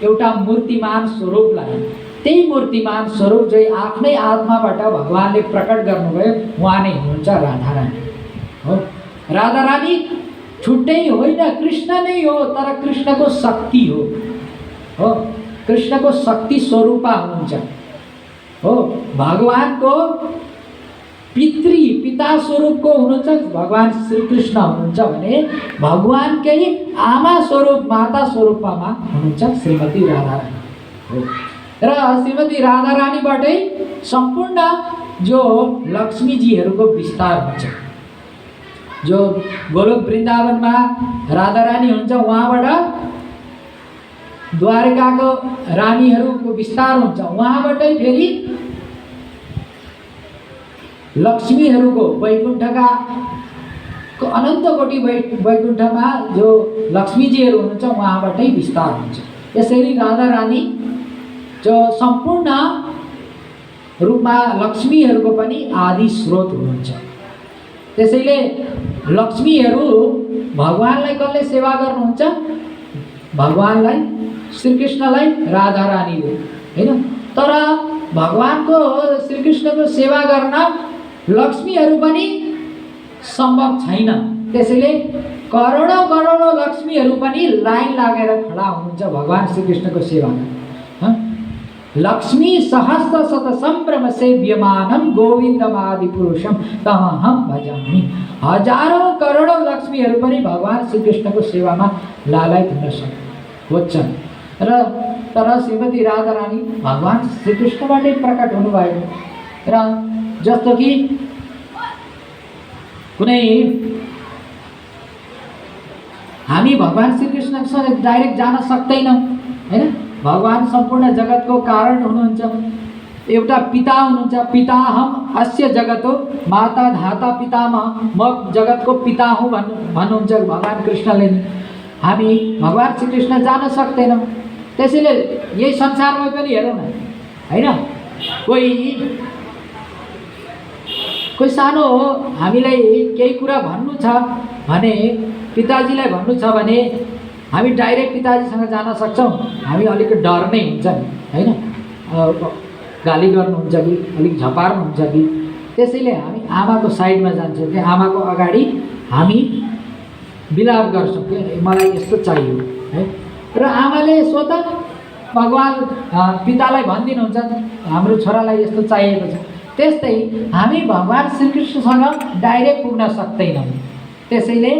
एउटा मूर्तिमान स्वरूपलाई। त्यही मूर्तिमान स्वरूप जो आफ्नै आत्माबाट भगवानले प्रकट गर्नुभयो, उहाँ नै हुनुहुन्छ राधारानी हो। राधारानी छुट्टै होइन, कृष्ण नै हो, तर कृष्णको शक्ति हो। कृष्णको शक्ति स्वरूपा हुनुहुन्छ हो। भगवानको पिता स्वरूपको हुनुहुन्छ भगवान श्रीकृष्ण हुनुहुन्छ भने, भगवानकै आमा स्वरूप, माता स्वरूपमा हुनुहुन्छ श्रीमती राधारानी हो। र श्रीमती राधारानीबाटै सम्पूर्ण जो लक्ष्मीजीहरूको विस्तार हुन्छ। जो गोलोक वृन्दावनमा राधारानी हुन्छ, उहाँबाट द्वारकाको रानीहरूको विस्तार हुन्छ। उहाँबाटै फेरि लक्ष्मीहरूको वैकुण्ठका अनन्त कोटि वैकुण्ठमा जो लक्ष्मीजीहरू हुनुहुन्छ, उहाँबाटै विस्तार हुन्छ। यसरी राधारानी जो सम्पूर्ण रूपमा लक्ष्मीहरूको पनि आदि स्रोत हुनुहुन्छ। त्यसैले लक्ष्मीहरू भगवानलाई कसले सेवा गर्नुहुन्छ? भगवानलाई श्रीकृष्णलाई राधा रानीले हैन। तर भगवानको श्रीकृष्णको सेवा गर्न लक्ष्मीहरू पनि सम्भव छैन। त्यसैले करोडौँ करोडौँ लक्ष्मीहरू पनि लाइन लागेर खडा हुनुहुन्छ भगवान श्रीकृष्णको सेवामा। लक्ष्मी सहस्र शत सम्भ्रम सेव्यमानं गोविन्दमादि पुरुषम तमहं भजामि। हजारौँ करोडौँ लक्ष्मीहरू पनि भगवान श्रीकृष्णको सेवामा लालायित हुन खोज्छन् र तर श्रीमती राधा रानी भगवान श्रीकृष्णबाटै प्रकट हुनुभएको र जस्तो कि कुनै हामी भगवान श्रीकृष्णसँग डाइरेक्ट जान सक्दैनौँ हैन। भगवान सम्पूर्ण जगतको कारण हुनुहुन्छ। एउटा पिता हुनुहुन्छ, पिताहम अस्य जगतो माता धाता पितामह, म जगतको पिता हुँ भन्नुहुन्छ भगवान कृष्णले। हामी भगवान श्रीकृष्ण जान सक्दैनौँ। त्यसैले यही संसारमा पनि हेरौँ न हैन, कोही सानो हो हामीलाई केही कुरा भन्नु छ भने, पिताजीलाई भन्नु छ भने हामी डाइरेक्ट पिताजीसँग जान सक्छौँ। हामी अलिक डर नै हुन्छ नि हैन, गाली गर्नुहुन्छ कि अलिक झपार्नुहुन्छ कि। त्यसैले हामी आमाको साइडमा जान्छौँ कि आमाको अगाडि हामी विलाप गर्छौँ कि मलाई यस्तो चाहियो है। र आमाले स्वतः भगवान पितालाई भनिदिनुहुन्छ हाम्रो छोरालाई यस्तो चाहिएको छ। त्यस्तै हामी भगवान श्रीकृष्णसँग डाइरेक्ट पुग्न सक्दैनौँ। त्यसैले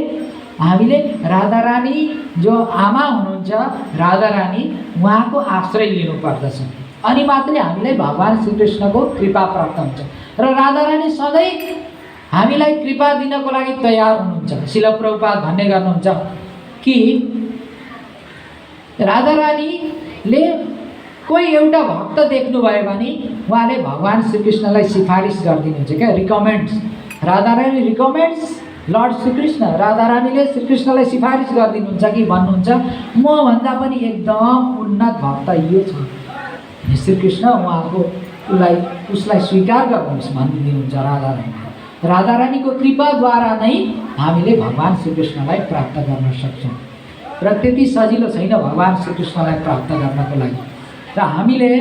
हामीले राधा रानी जो आमा हुनुहुन्छ, राधा रानी उहाँको आश्रय लिनुपर्दछ, अनि मात्रै हामीलाई भगवान श्रीकृष्णको कृपा प्राप्त हुन्छ। र राधा रानी सधैँ हामीलाई कृपा दिनको लागि तयार हुनुहुन्छ। शिल प्रभुपाद भन्ने गर्नुहुन्छ कि राधा रानीले कोही एउटा भक्त देख्नुभयो भने उहाँले भगवान श्रीकृष्णलाई सिफारिस गरिदिनुहुन्छ क्या, रिकमेन्ड्स। राधा रानी रिकमेन्ड्स लर्ड श्रीकृष्ण। राधा रानीले श्रीकृष्णलाई सिफारिस गरिदिनुहुन्छ कि भन्नुहुन्छ म भन्दा पनि एकदम उन्नत भक्त यो छ श्रीकृष्ण, उहाँको उसलाई स्वीकार गर्नुहोस् भनिदिनुहुन्छ राधा रानी। राधा रानीको कृपाद्वारा नै हामीले भगवान श्रीकृष्णलाई प्राप्त गर्न सक्छौँ। र त्यति सजिलो छैन भगवान श्रीकृष्णलाई प्राप्त गर्नको लागि। र हामीले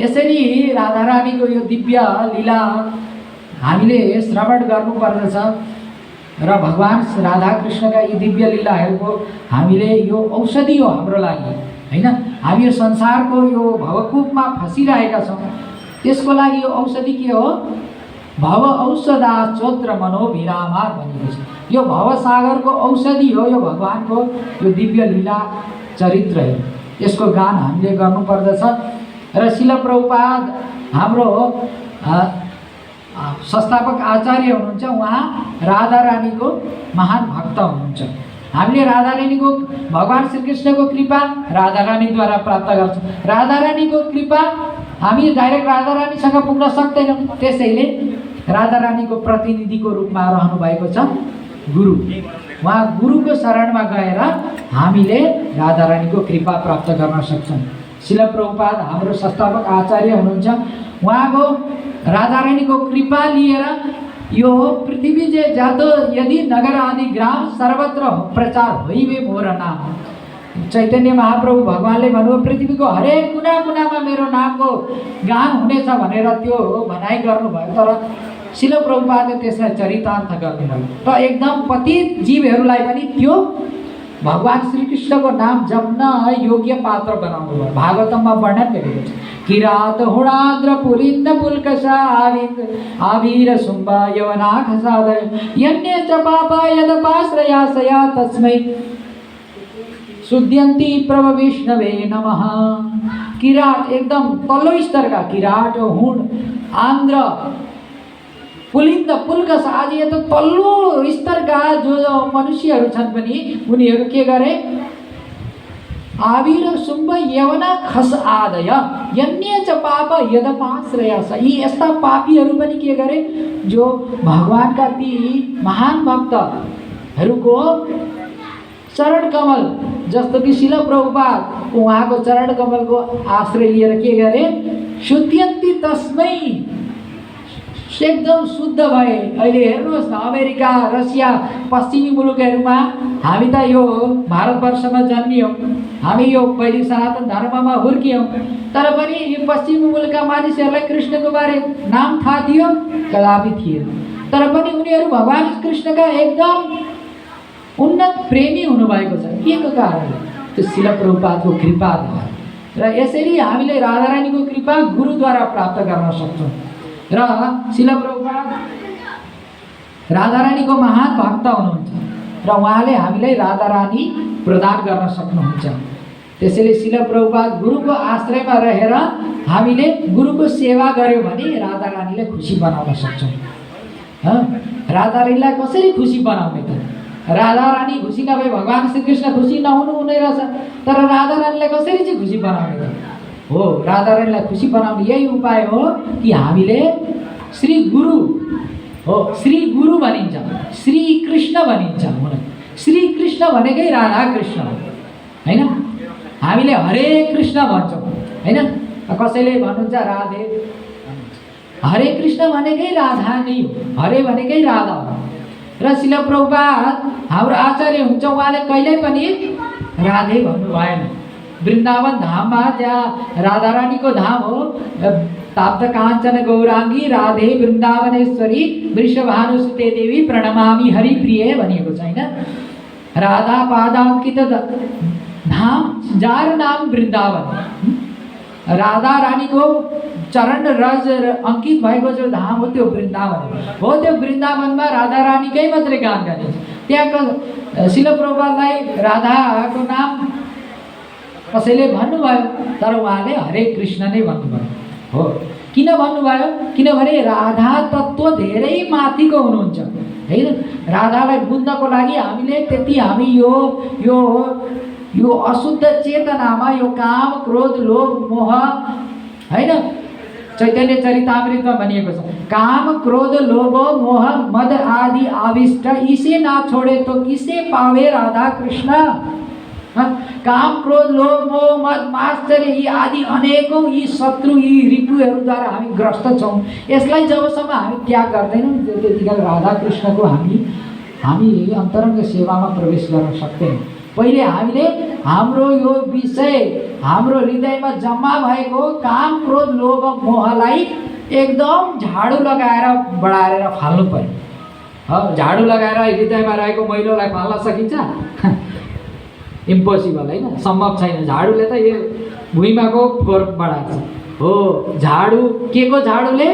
यसरी राधा रानीको यो दिव्य लीला हामीले श्रवण गर्नुपर्दछ। र भगवान राधाकृष्णका यी दिव्य लीलाहरूको हामीले यो औषधि हो हाम्रो लागि हैन। हामी यो संसारको यो भवकूपमा फसिरहेका छौँ, त्यसको लागि यो औषधि के हो? भव औषधा चोत्र मनोभिरामार भनेको छ। यो भवसागरको औषधि हो यो भगवानको यो दिव्य लीला चरित्र हो। यसको गान हामीले गर्नुपर्दछ। र शिल प्रभुपाद हाम्रो संस्थापक आचार्य हुनुहुन्छ, उहाँ राधा रानीको महान भक्त हुनुहुन्छ। हामीले राधा रानीको भगवान श्रीकृष्णको कृपा राधा रानीद्वारा प्राप्त गर्छौँ। राधा रानीको कृपा हामी डाइरेक्ट राधा रानीसँग पुग्न सक्दैनौँ। त्यसैले राधा रानीको प्रतिनिधिको रूपमा रहनु भएको छ गुरु। उहाँ गुरुको शरणमा गएर हामीले राधा रानीको कृपा प्राप्त गर्न सक्छौँ। शिल प्रभुपाद हाम्रो संस्थापक आचार्य हुनुहुन्छ, उहाँको राधा रानीको कृपा लिएर यो पृथ्वी जे जातो यदि नगर आदि ग्राम सर्वत्र प्रचार होइबे मोर नाम। चैतन्य महाप्रभु भगवानले भन्नुभयो पृथ्वीको हरेक कुना कुनामा मेरो नामको गान हुनेछ भनेर त्यो भनाइ गर्नुभयो। तर शिल प्रभुपादले त्यसलाई चरितार्थ गर्नुभयो र एकदम पतित जीवहरूलाई पनि त्यो भगवान श्रीकृष्णको नाम जप्न योग्य पात्र बनाउनु भयो। भागवतममा वर्णन गरेको छ, किरात हुणाद्र पुलिन्द पुल्कसा आवीर शुम्भ यवनाख साधय यन्य च पापा यदपाश्रयासया तस्मै शुद्ध्यन्ति प्रभ विष्णवे नमः। किरात एकदम तल्लो स्तरका किराट, हुण, आन्द्र, पुलिन्द, पुल्कस आदि यो त तल्लो स्तरका जो मनुष्यहरू छन् पनि उनीहरू के गरे? आवीर शुम्भ यवना खस आदय यन्य च पाप यदपाश्रयास। यी यस्ता पापीहरू पनि के गरे? जो भगवानका ती महान भक्तहरूको चरण कमल, जस्तो कि शिल प्रभुपाद उहाँको चरण कमलको आश्रय लिएर के गरे? शुद्ध्यन्ति तस्मै एकदम शुद्ध भए। अहिले हेर्नुहोस् न, अमेरिका, रसिया, पश्चिमी मुलुकहरूमा हामी त यो भारतवर्षमा जन्मियौँ, हामी यो वैदिक सनातन धर्ममा हुर्कियौँ, तर पनि यो पश्चिमी मुलुकका मानिसहरूलाई कृष्णको बारे नाम थाहा थियो? कदापि थिएन। तर पनि उनीहरू भगवान् कृष्णका एकदम उन्नत प्रेमी हुनुभएको छ। के को कारणले? त्यो शिल प्रभुपादको कृपाद्वारा। र यसरी हामीले राधारानीको कृपा गुरुद्वारा प्राप्त गर्न सक्छौँ। र शिल प्रभुपाद राधारानीको महान भक्त हुनुहुन्छ र उहाँले हामीलाई राधारानी प्रदान गर्न सक्नुहुन्छ। त्यसैले शिल प्रभुपाद गुरुको आश्रयमा रहेर हामीले गुरुको सेवा गर्यो भने राधारानीलाई खुसी बनाउन सक्छौँ। राधारानीलाई कसरी खुसी बनाउने त? राधारानी खुसी नभए भगवान् श्रीकृष्ण खुसी नहुनु हुने रहेछ। तर राधारानीलाई कसरी चाहिँ खुसी बनाउने त? हो, राधारानीलाई खुसी बनाउने यही उपाय हो कि हामीले श्री गुरु हो, श्री गुरु भनिन्छ, श्री कृष्ण भनिन्छ। श्री कृष्ण भनेकै राधा कृष्ण हो, होइन? हामीले हरे कृष्ण भन्छौँ, होइन? कसैले भन्नुहुन्छ राधे, हरे कृष्ण भनेकै राधा नै हो, हरे भनेकै राधा हो। र शिल प्रभुपाद हाम्रो आचार्य हुन्छ, उहाँले कहिल्यै पनि राधे भन्नु भएन। वृन्दावन धाममा जहाँ राधारानीको धाम हो, ताप्त काञ्चन गौराङ्गी राधे वृन्दावनेश्वरी वृषभानुसुते देवी प्रणमामि हरिप्रिय भनिएको छ, होइन? राधा पादाङ्कित धाम जार नाम वृन्दावन। राधा रानीको चरण रज अंकित भएको जो धाम हो त्यो वृन्दावन हो। त्यो वृन्दावनमा राधा रानीकै मात्रै गान गरिन्छ। त्यहाँको शिल प्रभुपादलाई राधाको नाम कसैले भन्नुभयो, तर उहाँले हरे कृष्ण नै भन्नुभयो। हो, किन भन्नुभयो? किनभने राधा तत्त्व धेरै माथिको हुनुहुन्छ, होइन? राधालाई बुझ्नको लागि हामीले त्यति हामी यो अशुद्ध चेतनामा यो काम क्रोध लोभ मोह, होइन? चैतन्य चरितामृतमा भनिएको छ, काम क्रोध लोभ मोह मद आदि आविष्ट इसे ना छोड़े तो किसे पावे राधा कृष्ण। काम क्रोध लोभ मोह मद मात्सर्य यी आदि अनेकौँ यी शत्रु यी रिपुहरूद्वारा हामी ग्रस्त छौँ। यसलाई जबसम्म हामी त्याग गर्दैनौँ त्यतिखेर राधा कृष्णको हामी अन्तरङ्ग सेवामा प्रवेश गर्न सक्दैनौँ। पहिले हामीले हाम्रो यो विषय हाम्रो हृदयमा जम्मा भएको काम क्रोध लोभ मोहलाई एकदम झाडु लगाएर बढाएर फाल्नु पर्यो। झाडु लगाएर हृदयमा रहेको मैलोलाई फाल्न सकिन्छ? इम्पोसिबल, होइन? सम्भव छैन। झाडुले त यो भुइँमाको फोहोर बढाउँछ। हो, झाडु के को झाडुले?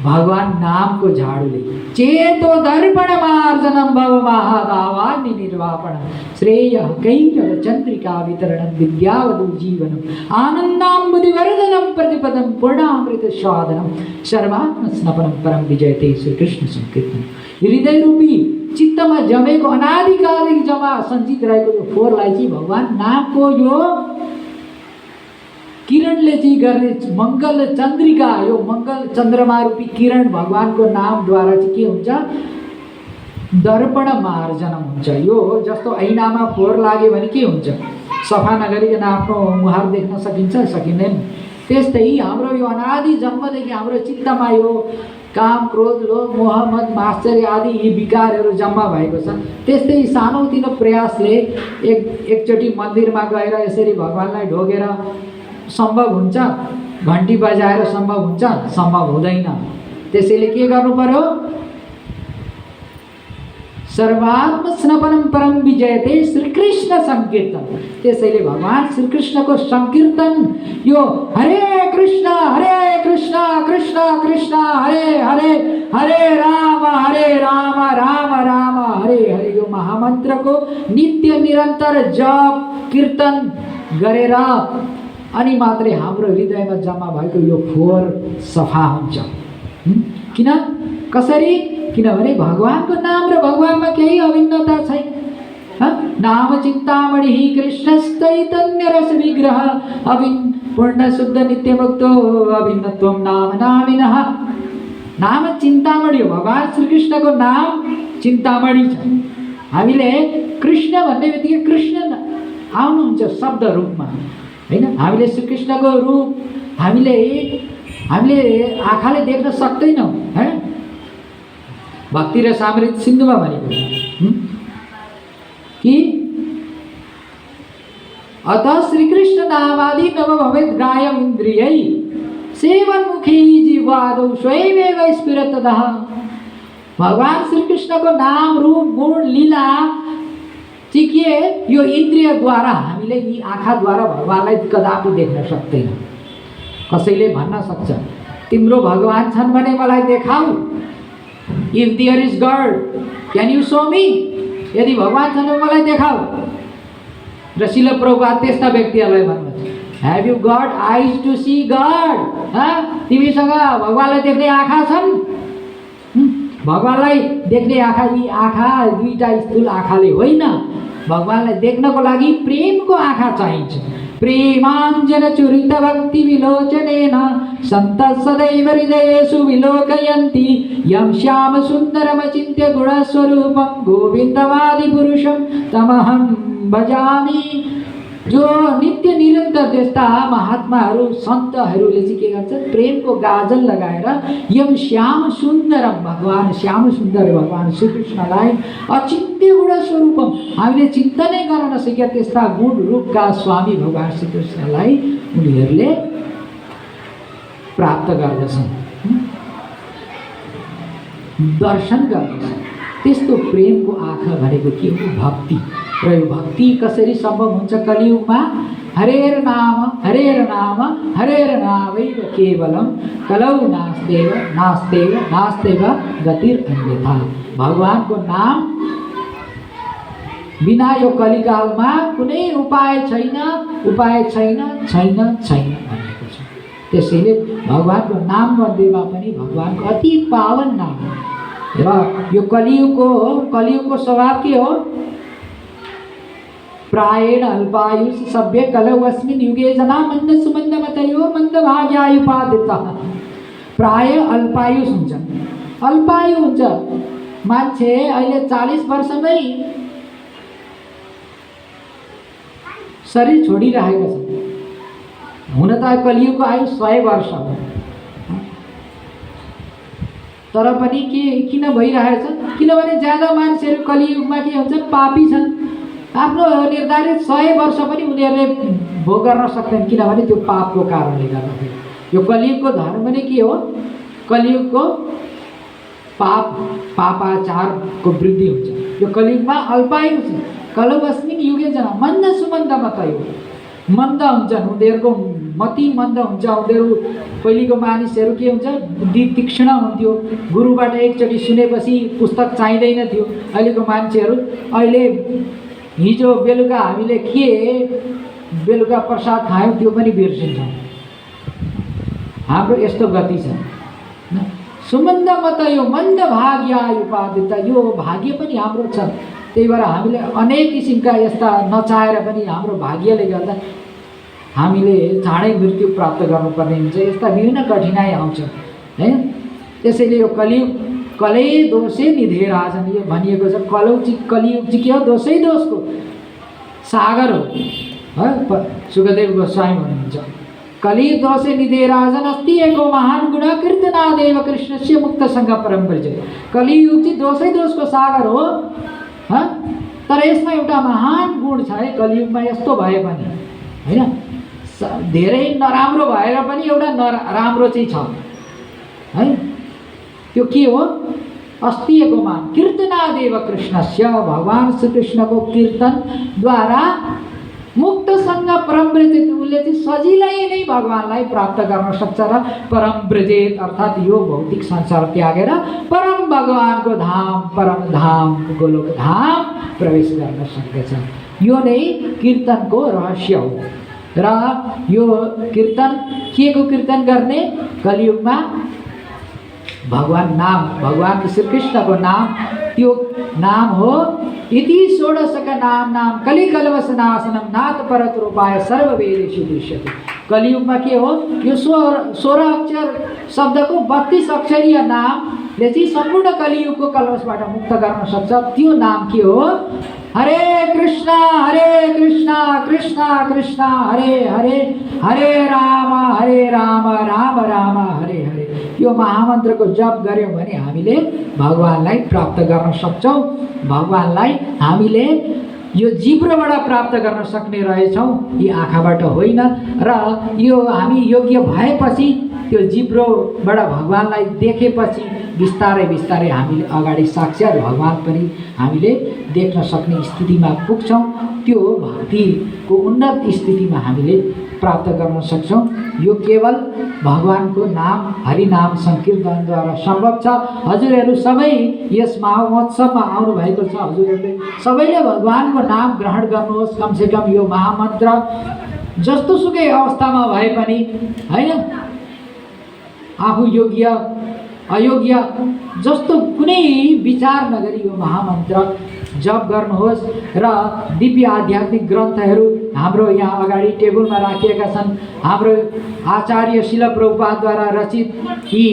भगवान नामको झाडुले। चेतो दर्पण मार्जनम भव महादावान्य निर्वापण श्रेय कैरव चंद्रिका वितरणम विद्यावधु जीवनम आनंदाम्बुधिवर्धनम प्रतिपदम पूर्णामृत स्वादनम सर्वात्म स्नपनम परम विजयते श्री कृष्ण संकीर्तन। हृदय रूपी चित्तमा जमेको अनादिकालदेखि जम्मा सञ्चित रहेको यो फोहोरलाई चाहिँ भगवान नामको यो किरणले चाहिँ गर्ने मङ्गल चन्द्रिका, यो मङ्गल चन्द्रमा रूपी किरण भगवानको नामद्वारा चाहिँ के हुन्छ? दर्पण मार्जनम हुन्छ। यो जस्तो ऐनामा फोहोर लाग्यो भने के हुन्छ? सफा नगरिकन आफ्नो मुहार देख्न सकिन्छ? सकिँदैन। त्यस्तै हाम्रो यो अनादि जन्मदेखि हाम्रो चित्तमा यो काम क्रोध लोभ मोह मद मात्सर्य आदि यी विकारहरू जम्मा भएको छ। त्यस्तै सानोतिनो प्रयासले एकचोटि मन्दिरमा गएर यसरी भगवानलाई ढोगेर सम्भव हुन्छ? घन्टी बजाएर सम्भव हुन्छ? सम्भव हुँदैन। त्यसैले के गर्नु पर्यो? सर्वात्म स्नपनम परम विजयते श्रीकृष्ण संकीर्तन। त्यसैले भगवान श्रीकृष्णको संकीर्तन यो हरे कृष्ण कृष्ण कृष्ण हरे हरे हरे राम राम राम हरे हरे यो महामन्त्रको नित्य निरन्तर जप कीर्तन गरेर अनि मात्रै हाम्रो हृदयमा जम्मा भएको यो फोहोर सफा हुन्छ। किन? कसरी? किनभने भगवानको नाम र भगवानमा केही अभिन्नता छैन। नाम चिन्तामणि कृष्णचैतन्य रस विग्रह अभिन्न पूर्ण शुद्ध नित्य मुक्तो अभिन्नत्वम नाम नामिनः। नाम चिन्तामणि हो। भगवान श्रीकृष्णको नाम चिन्तामणि छ। हामीले कृष्ण भन्ने बित्तिकै कृष्ण आउनुहुन्छ शब्द रूपमा, होइन? हामीले श्रीकृष्णको रूप हामीले हामीले आँखाले देख्न सक्दैनौँ है। भक्ति र सामृत सिन्धुमा भनेको कि अतः श्रीकृष्ण नामादि नव भवेत् ग्राह्यम् इन्द्रियै सेवन्मुखी जीवादौ स्वयमेव स्फुरतः। भगवान श्रीकृष्णको नाम रूप गुण लीला चाहिँ के यो इन्द्रियद्वारा हामीले यी आँखाद्वारा भगवानलाई कदापि देख्न सक्दैनौँ। कसैले भन्न सक्छ तिम्रो भगवान छन् भने मलाई देखाऊ, if there is God can you show me, यदि भगवान छन् भने मलाई देखाऊ। र शिल प्रभुपाद त्यस्ता व्यक्तिहरूलाई भन्नुहुन्छ हैव यू गॉड आइज टु सी गॉड, तिमीसँग भगवानलाई देख्ने आँखा छन्? भगवानलाई देख्ने आँखा यी आँखा दुईटा स्थूल आँखाले होइन, भगवानलाई देख्नको लागि प्रेमको आँखा चाहिन्छ। प्रेमाञ्जन चुरित भक्ति विलोचनेन सन्त सदैव हृदयेषु विलोकयन्ति यं श्याम सुन्दरमचिन्त्य गुणस्वरूपं गोविन्दमादि पुरुषं तमहं भजामि। जो नित्य निरन्तर त्यस्ता महात्माहरू सन्तहरूले चाहिँ के गर्छन्, प्रेमको गाजल लगाएर यम श्याम सुन्दरम, भगवान श्याम सुन्दर भगवान श्रीकृष्णलाई अचिन्त्य गुण स्वरूपम, हामीले चिन्तनै गर्न नसकेका त्यस्ता गुण रूपका स्वामी भगवान श्रीकृष्णलाई उनीहरूले प्राप्त गर्दछन्, दर्शन गर्दछन्। त्यस्तो प्रेमको आँखा भनेको के हो? भक्ति। र यो भक्ति कसरी सम्भव हुन्छ कलियुगमा? हरेर नाम हरेर नामैव केवलम कलौ नास्तेव नास्तेव नास्तेव गतिर अन्यथा। भगवानको नाम बिना यो कलिकालमा कुनै उपाय छैन, उपाय छैन छैन छैन भनेको छ। त्यसैले भगवानको नाम मध्येमा पनि भगवानको अति पावन नाम हो। र यो कलियुगको स्वभाव के हो? प्रायेण अल्पायुष सभ्य कलौ अस्मिन् युगे जना मन्द सुमन्द मतयो मन्द भाग्यायुपादितः। प्राय अल्पायुष हुन्छ, अल्पायु हुन्छ। मान्छे अहिले 40 वर्षमै शरीर छोडिरहेको छ। हुन त कलियुगको आयु 100 वर्ष हो, तर पनि के किन भइरहेछ? किनभने ज्यादा मान्छेहरू कलियुगमा के हुन्छ, पापी छन्। आफ्नो निर्धारित 100 वर्ष पनि उनीहरूले भोग गर्न सक्दैन, किनभने त्यो पापको कारणले गर्दाखेरि। यो कलियुगको धर्म नै के हो? कलियुगको पापाचारको वृद्धि हुन्छ। यो कलियुगमा अल्पायु छ। कलौ अस्मिन् युगे जना मन्द सुमन्द मतयो, मन्द हुन्छन्, उनीहरूको मति मन्द हुन्छ। उनीहरू पहिलेको मानिसहरू के हुन्छ, बुद्धि तीक्ष्ण हुन्थ्यो, गुरुबाट एकचोटि सुनेपछि पुस्तक चाहिँदैन थियो। अहिलेको मान्छेहरू अहिले हिजो बेलुका हामीले के बेलुका प्रसाद खायौँ त्यो पनि बिर्सिन्छौँ। हाम्रो यस्तो गति छ। सुमन्द मतयो मन्द भाग्यायुपादित, यो भाग्य पनि हाम्रो छ। त्यही भएर हामीले अनेक किसिमका यस्ता नचाहेर पनि हाम्रो भाग्यले गर्दा हामीले चाँडै मृत्यु प्राप्त गर्नुपर्ने हुन्छ। यस्ता विभिन्न कठिनाइ आउँछ है। त्यसैले यो कलियुग कलै दोषे निधेराजन यो भनिएको छ। कलियुग चाहिँ के हो? दोषै दोषको सागर हो है। सुखदेव गोस्वामी भन्नुहुन्छ कलियुग दोषे निधेराजन अस्ति एको महान गुण कीर्तनादेव कृष्णस्य मुक्त सङ्ग परम परिचय। कलियुग चाहिँ दोषै दोषको सागर हो है, तर यसमा एउटा महान गुण छ है। कलियुगमा यस्तो भए पनि होइन, धेरै नराम्रो भएर पनि एउटा राम्रो चाहिँ छ है। त्यो के हो? अस्ति एको मान कीर्तनादेव कृष्णस्य, भगवान श्रीकृष्णको कीर्तनद्वारा मुक्त सङ्ग परम ब्रजेत, उसले चाहिँ सजिलै नै भगवानलाई प्राप्त गर्न सक्छ र परम ब्रजेत अर्थात् यो भौतिक संसार त्यागेर परम भगवानको धाम, परम धाम गोलोक धाम प्रवेश गर्न सक्दछ। यो नै कीर्तनको रहस्य हो। र यो कीर्तन के को कीर्तन गर्ने? कलियुगमा भगवान नाम, भगवान श्रीकृष्णको नाम, त्यो नाम हो इति षोडशक नाम कलिकल्वसनाशनम नाथ परत रूपाय सर्ववेदेषु दृश्यते। कलियुगमा के हो यो 16 अक्षर शब्दको 32 अक्षरीय नामले चाहिँ सम्पूर्ण कलियुगको कलवशबाट मुक्त गर्न सक्छ। त्यो नाम के हो? हरे कृष्ण कृष्ण कृष्ण हरे हरे, हरे राम राम राम हरे हरे। यो महामन्त्रको जप गर्यौँ भने हामीले भगवानलाई प्राप्त गर्न सक्छौँ। भगवानलाई हामीले यो जिब्रोबाट प्राप्त गर्न सक्ने रहेछौँ, यी आँखाबाट होइन। र यो हामी योग्य भएपछि त्यो जिब्रोबाट भगवानलाई देखेपछि बिस्तारै बिस्तारै हामीले अगाडि साक्षात् भगवान पनि हामीले देख्न सक्ने स्थितिमा पुग्छौँ। त्यो भक्तिको उन्नत स्थितिमा हामीले प्राप्त गर्न सक्छौँ। यो केवल भगवानको नाम हरिनाम संकीर्तनद्वारा सम्भव छ। हजुरहरू सबै यस महामहोत्सवमा आउनुभएको छ। हजुरहरूले सबैले भगवानको नाम ग्रहण गर्नुहोस्। कमसेकम यो महामन्त्र जस्तोसुकै अवस्थामा भए पनि होइन, आफू योग्य अयोग्य जस्तो कुनै विचार नगरी यो महामन्त्र जप गर्नुहोस्। र दिव्य आध्यात्मिक ग्रन्थहरू हाम्रो यहाँ अगाडि टेबलमा राखिएका छन्। हाम्रो आचार्य शिल प्रभुपादद्वारा रचित यी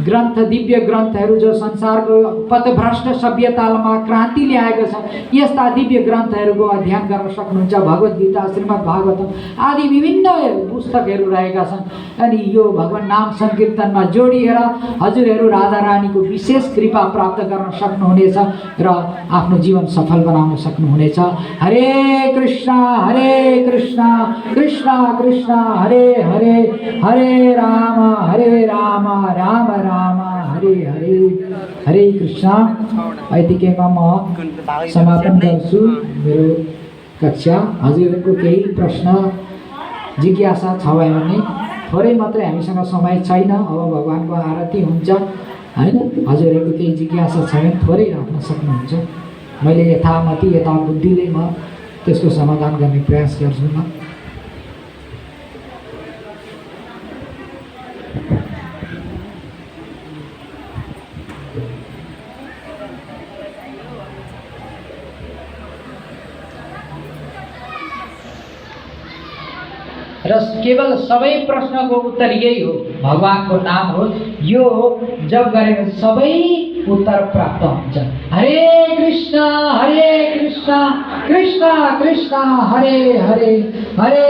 ग्रन्थ, दिव्य ग्रन्थहरू जो संसारको पथभ्रष्ट सभ्यतामा क्रान्ति ल्याएको छ, यस्ता दिव्य ग्रन्थहरूको अध्ययन गर्न सक्नुहुन्छ। भगवद् गीता, श्रीमद् भागवतम आदि विभिन्न पुस्तकहरू रहेका छन्। अनि यो भगवान नाम संकीर्तनमा जोडिएर हजुरहरू राधा रानीको विशेष कृपा प्राप्त गर्न सक्नुहुनेछ र आफ्नो जीवन सफल बनाउन सक्नुहुनेछ। हरे कृष्ण कृष्ण कृष्ण हरे हरे, हरे राम राम राम हरे हरे। हरे कृष्ण। यतिकैमा म समापन गर्छु मेरो कक्षा। हजुरहरूको केही प्रश्न जिज्ञासा छ भने थोरै मात्रै, हामीसँग समय छैन, अब भगवानको आरती हुन्छ होइन। हजुरहरूको केही जिज्ञासा छ भने थोरै राख्न सक्नुहुन्छ। मैले यथामति यथाबुद्धिले म त्यसको समाधान गर्ने प्रयास गर्छु न। र केवल सबै प्रश्नको उत्तर यही हो, भगवानको नाम हो। यो जप गरेर सबै उत्तर प्राप्त हुन्छ। हरे कृष्ण कृष्ण कृष्ण हरे हरे, हरे